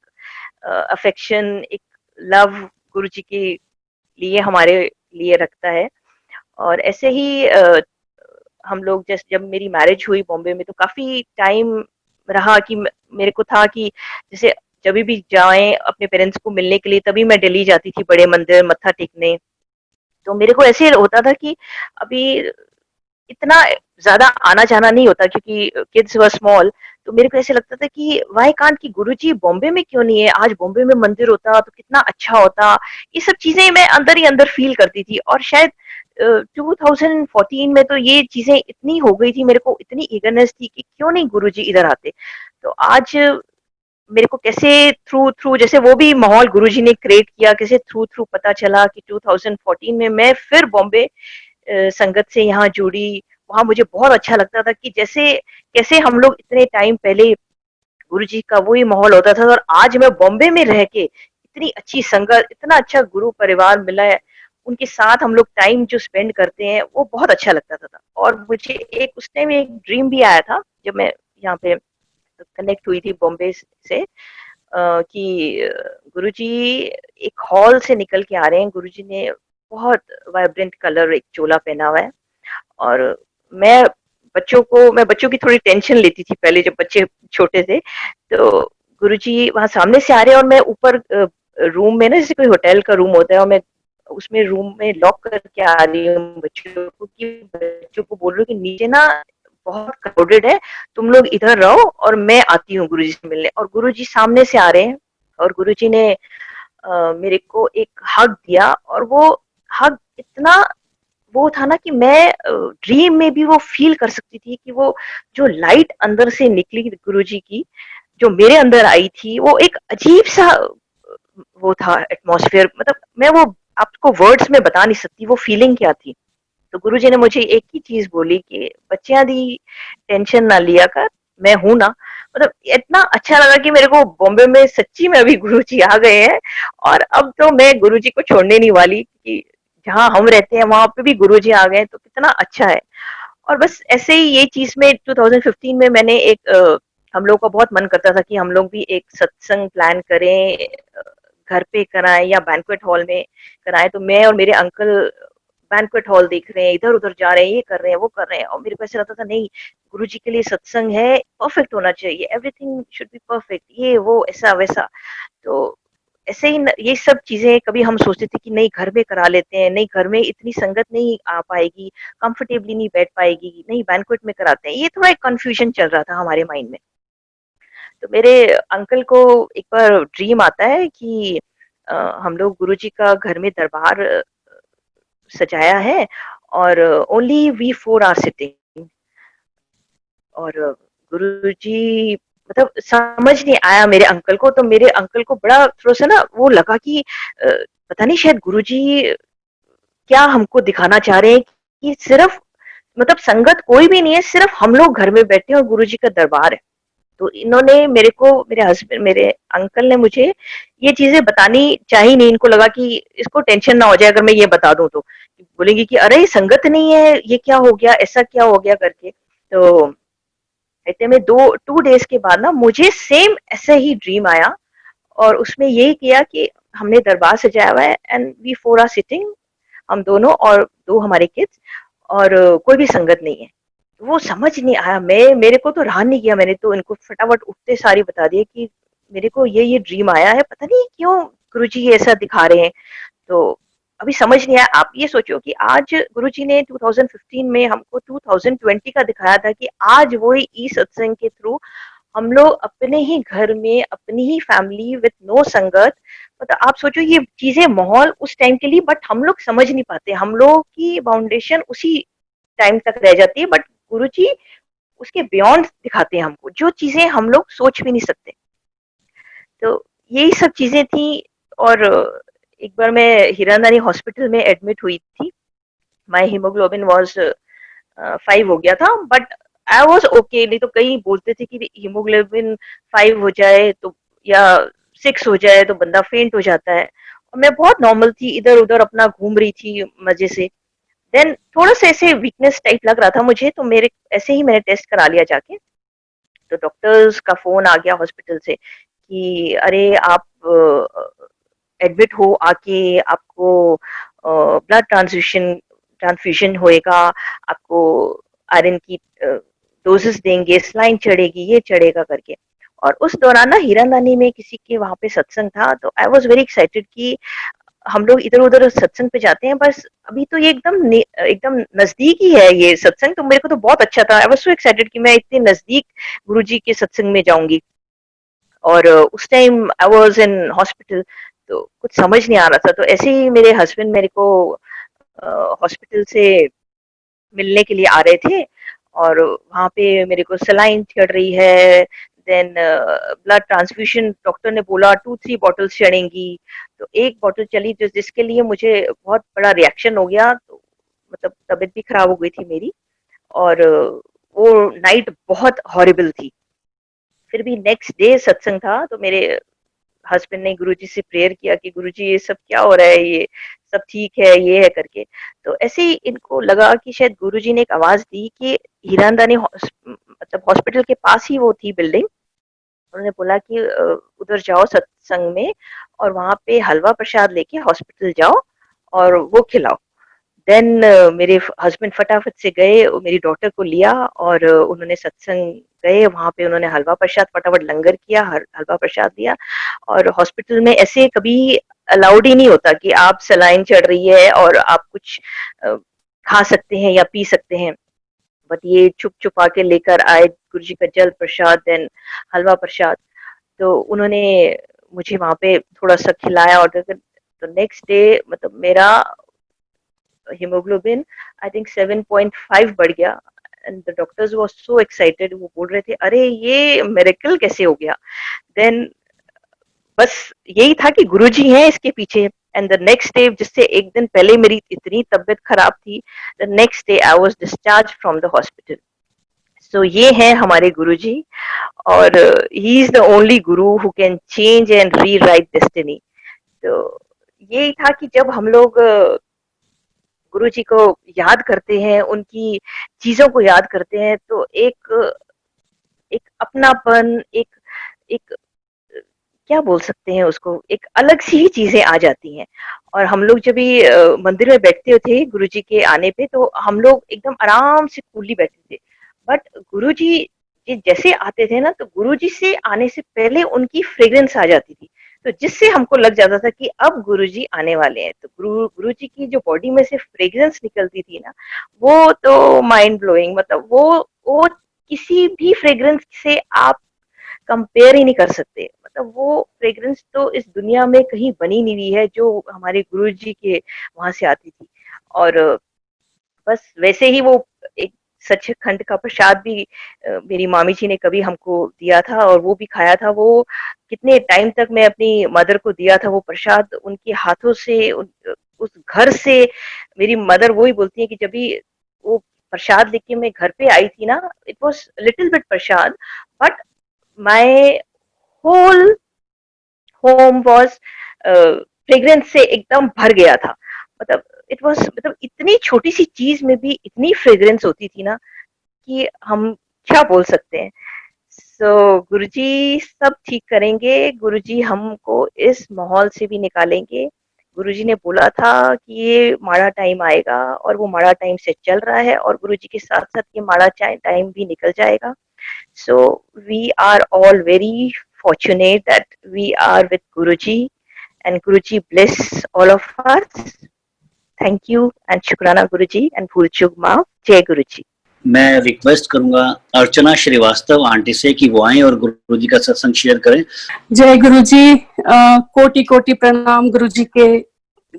अफेक्शन, एक लव गुरुजी के लिए हमारे लिए रखता है। और ऐसे ही हम लोग जैसे जब मेरी मैरिज हुई बॉम्बे में, तो काफी टाइम रहा कि मेरे को था कि जैसे जब भी जाएं अपने पेरेंट्स को मिलने के लिए, तभी मैं दिल्ली जाती थी बड़े मंदिर मत्था टेकने। तो मेरे को ऐसे होता था कि अभी इतना ज्यादा आना जाना नहीं होता क्योंकि किड्स वर स्मॉल। तो मेरे को ऐसे लगता था कि वाई कांट की गुरुजी बॉम्बे में क्यों नहीं है, आज बॉम्बे में मंदिर होता तो कितना अच्छा होता। ये सब चीजें मैं अंदर ही अंदर फील करती थी। और शायद 2014 में तो ये चीजें इतनी हो गई थी, मेरे को इतनी ईगरनेस थी कि क्यों नहीं गुरुजी इधर आते। तो आज मेरे को कैसे थ्रू थ्रू जैसे वो भी माहौल गुरुजी ने क्रिएट किया, कैसे थ्रू थ्रू पता चला कि 2014 में मैं फिर बॉम्बे संगत से यहाँ जुड़ी। वहां मुझे बहुत अच्छा लगता था कि जैसे कैसे हम लोग इतने टाइम पहले गुरुजी का वही माहौल होता था, और आज मैं बॉम्बे में रह के इतनी अच्छी संगत, इतना अच्छा गुरु परिवार मिला है, उनके साथ हम लोग टाइम जो स्पेंड करते हैं, वो बहुत अच्छा लगता था। और मुझे एक उस टाइम एक ड्रीम भी आया था जब मैं यहाँ पे कनेक्ट हुई थी बॉम्बे से, कि गुरुजी एक हॉल से निकल के आ रहे हैं। गुरुजी ने बहुत वाइब्रेंट कलर एक चोला पहना हुआ है, और मैं मैं बच्चों की थोड़ी टेंशन लेती थी पहले जब बच्चे छोटे थे। तो गुरुजी वहां सामने से आ रहे हैं, और मैं ऊपर रूम में ना, जैसे कोई होटल का रूम होता है, और मैं उसमें रूम में लॉक करके आ रही हूँ बच्चों को, कि बच्चों को बोल रही हूँ कि नीचे ना बहुत क्राउडेड है, तुम लोग इधर रहो और मैं आती हूँ गुरुजी से मिलने। और गुरुजी सामने से आ रहे हैं, और गुरुजी ने मेरे को एक हग दिया, और वो हग इतना वो था ना कि मैं ड्रीम में भी वो फील कर सकती थी कि वो जो लाइट अंदर से निकली गुरुजी की, जो मेरे अंदर आई थी, वो एक अजीब सा वो था एटमॉस्फेयर। मतलब मैं वो आपको वर्ड्स में बता नहीं सकती वो फीलिंग क्या थी। तो गुरुजी ने मुझे एक ही चीज बोली कि बच्चियां दी टेंशन ना लिया कर, मैं हूं ना। मतलब इतना अच्छा लगा कि मेरे को बॉम्बे में सच्ची में अभी गुरुजी आ गए हैं, और अब तो मैं गुरुजी को छोड़ने नहीं वाली कि जहाँ हम रहते हैं वहां पे भी गुरुजी आ गए, तो कितना अच्छा है। और बस ऐसे ही ये चीज में 2015 में मैंने एक हम लोग का बहुत मन करता था कि हम लोग भी एक सत्संग प्लान करें घर पे कराएं या बैंक्वेट हॉल में कराएं, तो मैं और मेरे अंकल बैंक्वेट हॉल देख रहे हैं, इधर उधर जा रहे हैं, ये कर रहे हैं, वो कर रहे हैं, और मेरे को ऐसा लगता था नहीं, गुरुजी के लिए सत्संग है, परफेक्ट होना चाहिए, एवरीथिंग शुड बी परफेक्ट, ये वो ऐसा वैसा। तो ऐसे ही ये सब चीजें कभी हम सोचते थे कि नहीं घर में करा लेते हैं, नहीं घर में इतनी संगत नहीं आ पाएगी, कंफर्टेबली नहीं बैठ पाएगी, नहीं बैंक्वेट में कराते हैं, ये थोड़ा एक कंफ्यूजन चल रहा था हमारे माइंड में। तो मेरे अंकल को एक बार ड्रीम आता है कि हम लोग गुरुजी का घर में दरबार सजाया है, और only we four are sitting, और गुरुजी मतलब समझ नहीं आया मेरे अंकल को, तो मेरे अंकल को बड़ा थोड़ा सा ना वो लगा कि पता नहीं शायद गुरुजी क्या हमको दिखाना चाह रहे हैं कि सिर्फ मतलब संगत कोई भी नहीं है, सिर्फ हम लोग घर में बैठे हैं और गुरुजी का दरबार है। तो इन्होंने मेरे को, मेरे हस्बैंड, मेरे अंकल ने मुझे ये चीजें बतानी चाहिए नहीं, इनको लगा कि इसको टेंशन ना हो जाए अगर मैं ये बता दूं, तो बोलेंगे कि अरे संगत नहीं है, ये क्या हो गया, ऐसा क्या हो गया करके। तो इतने में 2 डेज के बाद ना मुझे सेम ऐसे ही ड्रीम आया, और उसमें यही किया कि हमने दरबार सजाया हुआ है and we four are sitting, हम दोनों और 2 हमारे किड्स, और कोई भी संगत नहीं है। वो समझ नहीं आया, मेरे को तो रहा नहीं गया, मैंने तो इनको फटाफट उठते सारी बता दिया कि मेरे को ये ड्रीम आया है, पता नहीं क्यों गुरुजी ये ऐसा दिखा रहे हैं। तो अभी समझ नहीं आया। आप ये सोचो कि आज गुरुजी ने 2015 में हमको 2020 का दिखाया था कि आज वही ई सत्संग के थ्रू हम लोग अपने ही घर में, अपनी ही फैमिली विद नो संगत, मतलब आप सोचो ये चीजें माहौल उस टाइम के लिए, बट हम लोग समझ नहीं पाते, हम लोग की फाउंडेशन उसी टाइम तक रह जाती है, बट गुरुजी उसके बियॉन्ड दिखाते हैं हमको, जो चीजें हम लोग सोच भी नहीं सकते। तो यही सब चीजें थी। और एक बार मैं हिरानानी हॉस्पिटल में एडमिट हुई थी, माय हीमोग्लोबिन वाज 5 हो गया था, बट आई वाज ओके। नहीं तो कई बोलते थे कि हीमोग्लोबिन 5 हो जाए तो, या 6 हो जाए तो बंदा फेंट हो जाता है, और मैं बहुत नॉर्मल थी, इधर उधर अपना घूम रही थी मजे से। देन थोड़ा सा ऐसे वीकनेस टाइप लग रहा था मुझे, तो मेरे ऐसे ही मैंने टेस्ट करा लिया जाके। तो डॉक्टर्स का फोन आ गया हॉस्पिटल से कि अरे आप एडमिट हो, आके आपको ब्लड ट्रांसफ्यूजन होएगा, आपको आयरन की डोजेस देंगे, स्लाइन चढ़ेगी, ये चढ़ेगा करके। और उस दौरान ना हीरा नानी में किसी के वहां पे सत्संग था, तो आई वॉज वेरी एक्साइटेड कि हम लोग इधर उधर सत्संग पे जाते हैं, बस अभी तो ये एकदम नजदीक ही है ये सत्संग, तो मेरे को तो बहुत अच्छा था। आई वाज सो एक्साइटेड कि मैं इतने नजदीक गुरुजी के सत्संग में जाऊंगी। और उस time I was in hospital, तो कुछ समझ नहीं आ रहा था। तो ऐसे ही मेरे हस्बैंड मेरे को हॉस्पिटल से मिलने के लिए आ रहे थे, और वहां पे मेरे को सलाइन चढ़ रही है, देन ब्लड ट्रांसफ्यूजन डॉक्टर ने बोला 2-3 बॉटल्स चढ़ेंगी। तो एक बॉटल चली, जो जिसके लिए मुझे बहुत बड़ा रिएक्शन हो गया, तो मतलब तबीयत भी खराब हो गई थी मेरी, और वो नाइट बहुत हॉरिबल थी। फिर भी नेक्स्ट डे सत्संग था, तो मेरे हस्बैंड ने गुरुजी से प्रेयर किया कि गुरुजी ये सब क्या हो रहा है, ये सब ठीक है, ये है करके। तो ऐसे ही इनको लगा कि शायद गुरुजी ने एक आवाज दी कि हीरानदानी मतलब हॉस्पिटल के पास ही वो थी बिल्डिंग। उन्होंने बोला कि उधर जाओ सत्संग में, और वहां पे हलवा प्रसाद लेके हॉस्पिटल जाओ और वो खिलाओ। देन मेरे हस्बैंड फटाफट से गए, मेरी डॉटर को लिया, और उन्होंने सत्संग गए, वहां पे उन्होंने हलवा प्रसाद फटाफट लंगर किया, हलवा प्रसाद दिया। और हॉस्पिटल में ऐसे कभी अलाउड ही नहीं होता कि आप सलाइन चढ़ रही है और आप कुछ खा सकते हैं या पी सकते हैं, बट ये छुप छुपा के लेकर आए गुरु जी का जल प्रसाद, देन हलवा प्रसाद। तो उन्होंने मुझे वहां पे थोड़ा सा खिलाया, और तो नेक्स्ट डे मतलब मेरा हीमोग्लोबिन आई थिंक 7.5 बढ़ गया, and the doctors was so excited. वो बोल रहे थे अरे ये मिरेकल कैसे हो गया। देन बस यही था कि गुरुजी हैं इसके पीछे। एंड द नेक्स्ट डे, जिससे एक दिन पहले मेरी इतनी तबीयत खराब थी, the next day I was discharge from the hospital. So ये है हमारे गुरुजी, और he is the only guru who can change and rewrite destiny. तो यही था कि जब हम लोग गुरु जी को याद करते हैं, उनकी चीजों को याद करते हैं, तो एक एक अपनापन, एक एक क्या बोल सकते हैं उसको, एक अलग सी ही चीजें आ जाती हैं। और हम लोग जब भी मंदिर में बैठते थे गुरुजी के आने पे, तो हम लोग एकदम आराम से कूली बैठते थे। बट गुरुजी जी जैसे आते थे ना, तो गुरुजी से आने से पहले उनकी फ्रेग्रेंस आ जाती थी, तो जिससे हमको लग जाता था कि अब गुरुजी आने वाले हैं। तो गुरुजी की जो बॉडी में से फ्रेग्रेंस निकलती थी ना, वो तो माइंड ब्लोइंग, मतलब वो किसी भी फ्रेग्रेंस से आप कंपेयर ही नहीं कर सकते। मतलब वो फ्रेग्रेंस तो इस दुनिया में कहीं बनी नहीं हुई है जो हमारे गुरुजी के वहां से आती थी। और बस वैसे ही वो एक सचखंड का प्रसाद भी मेरी मामी जी ने कभी हमको दिया था, और वो भी खाया था। वो कितने टाइम तक मैं अपनी मदर को दिया था वो प्रसाद, उनके हाथों से उस घर से। मेरी मदर वो ही बोलती है कि जब भी वो प्रसाद लेके मैं घर पे आई थी ना, it was little bit prasad, but my whole home was fragrance से एकदम भर गया था। मतलब इट वाज, मतलब इतनी छोटी सी चीज में भी इतनी फ्रेग्रेंस होती थी ना कि हम क्या बोल सकते हैं। सो गुरुजी सब ठीक करेंगे, गुरुजी हमको इस माहौल से भी निकालेंगे। गुरुजी ने बोला था कि ये माड़ा टाइम आएगा, और वो माड़ा टाइम से चल रहा है, और गुरुजी के साथ साथ ये माड़ा टाइम भी निकल जाएगा। So we are all very fortunate that we are with Guruji, and Guruji bless all of us. Thank you and Shukrana Guruji and Bhul Chuk Maaf. Jai Guruji. मैं रिक्वेस्ट करूंगा अर्चना श्रीवास्तव आंटी से कि वो आए और गुरुजी का सत्संग शेयर करें। जय गुरुजी, कोटि कोटि प्रणाम गुरुजी के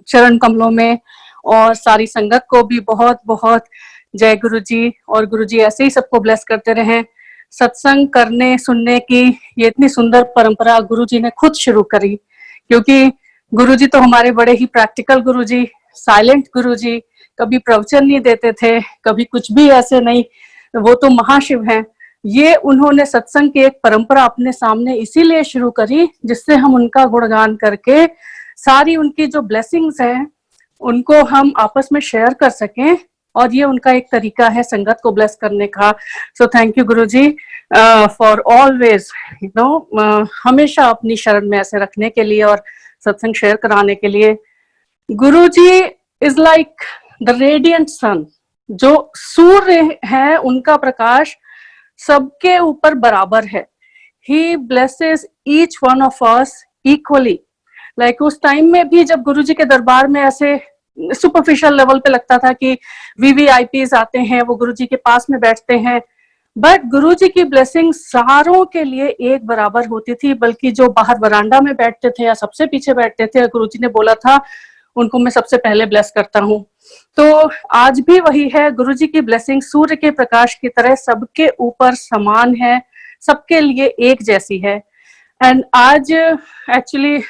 चरण कमलों में, और सारी संगत को भी बहुत बहुत जय गुरुजी। और गुरुजी ऐसे ही सबको ब्लेस करते रहें। सत्संग करने सुनने की ये इतनी सुंदर परंपरा गुरुजी ने खुद शुरू करी, क्योंकि गुरुजी तो हमारे बड़े ही प्रैक्टिकल गुरुजी, साइलेंट गुरुजी, कभी प्रवचन नहीं देते थे, कभी कुछ भी ऐसे नहीं, वो तो महाशिव हैं। ये उन्होंने सत्संग की एक परंपरा अपने सामने इसीलिए शुरू करी जिससे हम उनका गुणगान करके सारी उनकी जो ब्लेसिंग्स हैं उनको हम आपस में शेयर कर सकें, और ये उनका एक तरीका है संगत को ब्लेस करने का। So thank you Guruji for always हमेशा अपनी शरण में ऐसे रखने के लिए और सत्संग शेयर कराने के लिए। Guruji is like the radiant sun, जो सूर्य है उनका प्रकाश सबके ऊपर बराबर है। He blesses each one of us equally. Like उस टाइम में भी जब गुरुजी के दरबार में ऐसे सुपरफिशियल लेवल पे लगता था कि वीवीआईपीज आते हैं, वो गुरुजी के पास में बैठते हैं, बट गुरुजी की ब्लेसिंग सारों के लिए एक बराबर होती थी। बल्कि जो बाहर वरांडा में बैठते थे या सबसे पीछे बैठते थे, गुरुजी ने बोला था उनको मैं सबसे पहले ब्लेस करता हूँ। तो आज भी वही है, गुरुजी की ब्लेसिंग सूर्य के प्रकाश की तरह सबके ऊपर समान है, सबके लिए एक जैसी है। एंड आज एक्चुअली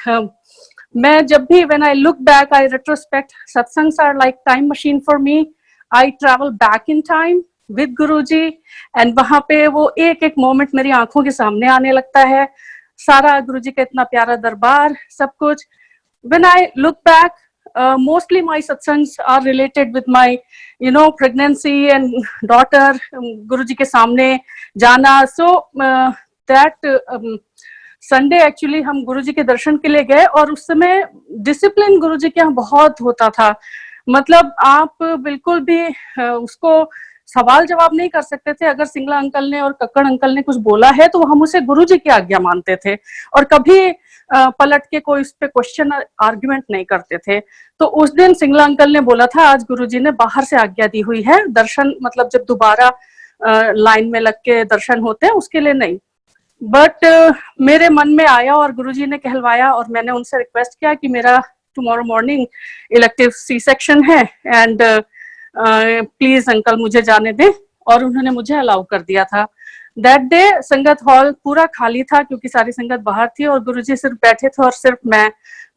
मैं जब भी when I look back, I retrospect, satsangs are like time machine for me. I travel back in time with Guruji, and वहां पे वो एक एक मोमेंट मेरी आंखों के सामने आने लगता है। सारा गुरुजी का इतना प्यारा दरबार, सब कुछ। When I look back, mostly my satsangs are related with my, pregnancy and daughter, Guruji के सामने जाना। So that Sunday actually हम गुरुजी के दर्शन के लिए गए, और उस समय डिसिप्लिन गुरुजी के यहाँ बहुत होता था। मतलब आप बिल्कुल भी उसको सवाल जवाब नहीं कर सकते थे। अगर सिंगला अंकल ने और कक्कड़ अंकल ने कुछ बोला है तो हम उसे गुरुजी की आज्ञा मानते थे, और कभी पलट के कोई उस पे क्वेश्चन आर्ग्यूमेंट नहीं करते थे। तो उस दिन सिंगला अंकल ने बोला था आज गुरुजी ने बाहर से आज्ञा दी हुई है, दर्शन मतलब जब दोबारा लाइन में लग के दर्शन होते हैं उसके लिए नहीं। बट मेरे मन में आया और गुरुजी ने कहलवाया, और मैंने उनसे रिक्वेस्ट किया कि मेरा tomorrow morning elective C section है, एंड प्लीज अंकल मुझे जाने दें, और उन्होंने मुझे अलाउ कर दिया था। दैट डे संगत हॉल पूरा खाली था क्योंकि सारी संगत बाहर थी, और गुरुजी सिर्फ बैठे थे और सिर्फ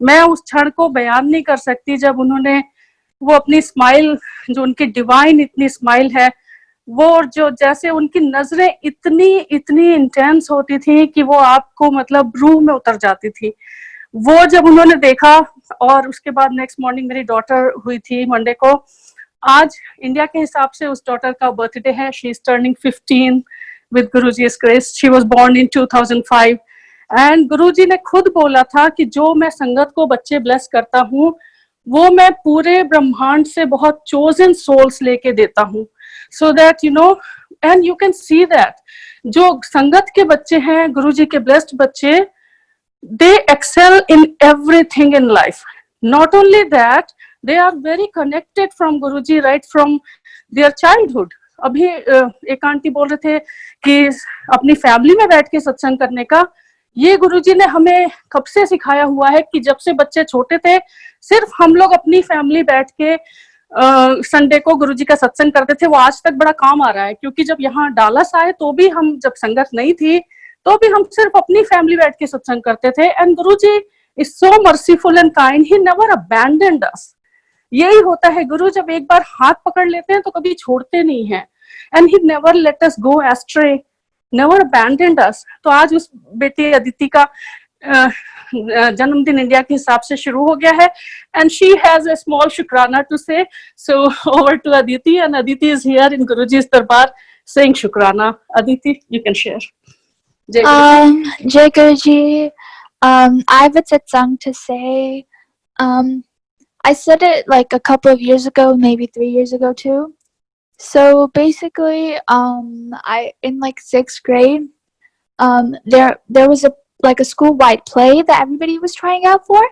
मैं उस क्षण को बयान नहीं कर सकती जब उन्होंने वो अपनी स्माइल, जो उनकी डिवाइन इतनी स्माइल है, वो जो जैसे उनकी नजरें इतनी इंटेंस होती थी कि वो आपको मतलब रूह में उतर जाती थी। वो जब उन्होंने देखा, और उसके बाद नेक्स्ट मॉर्निंग मेरी डॉटर हुई थी मंडे को। आज इंडिया के हिसाब से उस डॉटर का बर्थडे है, she is turning 15 with Guruji's grace. She was born in 2005, and Guruji ने खुद बोला था कि जो मैं संगत को बच्चे ब्लेस करता हूँ वो मैं पूरे ब्रह्मांड से बहुत चोजन सोल्स लेके देता हूँ, so that you know and you can see that जो संगत के बच्चे हैं, गुरुजी के ब्लेस्ड बच्चे, they excel in everything in life. Not only that, they are very connected from Guruji right from their childhood. अभी एक आंटी बोल रहे थे कि अपनी फैमिली में बैठ के सत्संग करने का, ये गुरुजी ने हमें कब से सिखाया हुआ है कि जब से बच्चे छोटे थे सिर्फ हम लोग अपनी फैमिली बैठ के संडे को गुरुजी का सत्संग करते थे। वो आज तक बड़ा काम आ रहा है, क्योंकि जब यहाँ डालस आए तो भी हम, जब संगत नहीं थी तो भी हम सिर्फ अपनी फैमिली बैठ के सत्संग करते थे। And Guruji is so merciful and kind, he never abandoned us. यही होता है, गुरु जब एक बार हाथ पकड़ लेते हैं तो कभी छोड़ते नहीं हैं। And he never let us go astray, never abandoned us. तो आज उस बेटी अदिति का जन्मदिन इंडिया के हिसाब से शुरू हो गया है, and she has a small shukrana to say. So over to Aditi, and Aditi is here in Guruji's darbar saying शुक्राना. Aditi, you can share. Jai Guruji, I have a satsang to say. I said it like a couple of years ago, maybe 3 years ago too. So basically, I in like 6th grade, there was a school-wide play that everybody was trying out for,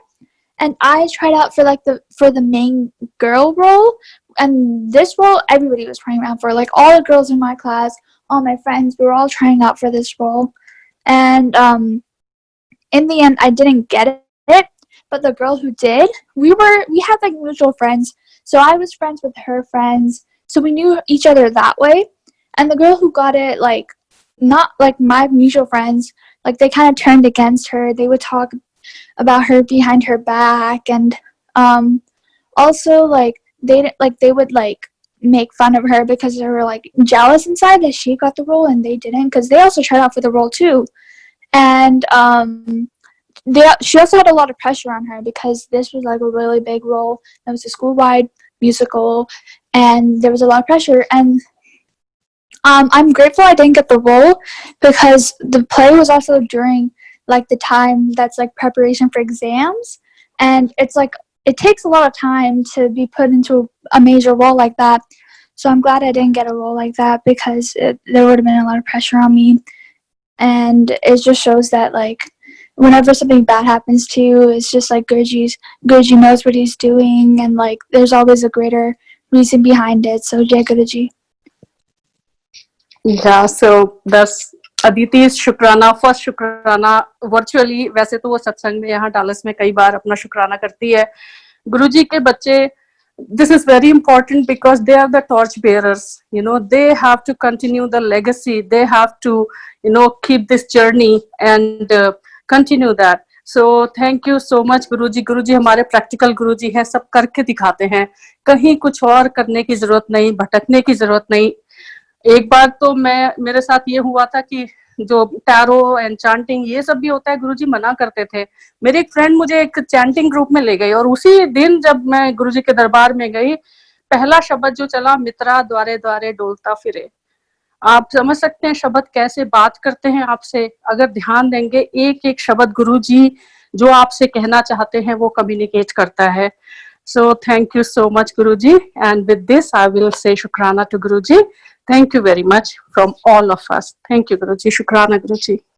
and I tried out for the main girl role, and this role everybody was trying out for. Like all the girls in my class, all my friends, we were all trying out for this role. And in the end I didn't get it, but the girl who did, we had like mutual friends, so I was friends with her friends, so we knew each other that way. And the girl who got it, like not like my mutual friends, like they kind of turned against her. They would talk about her behind her back, and also like they would like make fun of her because they were like jealous inside that she got the role and they didn't, because they also tried out for the role too. And she also had a lot of pressure on her because this was like a really big role. It was a school-wide musical, and there was a lot of pressure. And I'm grateful I didn't get the role, because the play was also during like the time that's like preparation for exams, and it's like it takes a lot of time to be put into a major role like that. So I'm glad I didn't get a role like that, because there would have been a lot of pressure on me. And it just shows that like whenever something bad happens to you, it's just like Guruji knows what he's doing, and like there's always a greater reason behind it. So Jai Guruji. Yeah, so that's Aditi's शुक्राना, first शुक्राना virtually. वैसे तो वो सत्संग में यहाँ Dallas में कई बार अपना शुक्राना करती है। गुरुजी के बच्चे, this is very important because they are the torch bearers, you know, they have to continue the legacy, they have to, you know, keep this journey and continue that. So thank you so much गुरुजी। गुरुजी हमारे practical गुरुजी हैं, सब करके दिखाते हैं, कहीं कुछ और करने की जरूरत नहीं, भटकने की जरूरत नहीं। एक बार तो मेरे साथ ये हुआ था कि जो टैरो एंड चांटिंग ये सब भी होता है, गुरुजी मना करते थे। मेरी एक फ्रेंड मुझे एक चैंटिंग ग्रुप में ले गई, और उसी दिन जब मैं गुरुजी के दरबार में गई, पहला शब्द जो चला, मित्रा द्वारे द्वारे डोलता फिरे। आप समझ सकते हैं शब्द कैसे बात करते हैं आपसे। अगर ध्यान देंगे, एक एक शब्द गुरुजी जो आपसे कहना चाहते हैं वो कम्युनिकेट करता है। So thank you so much Guruji, and with this I will say Shukrana to Guruji. Thank you very much from all of us. Thank you Guruji. Shukrana Guruji.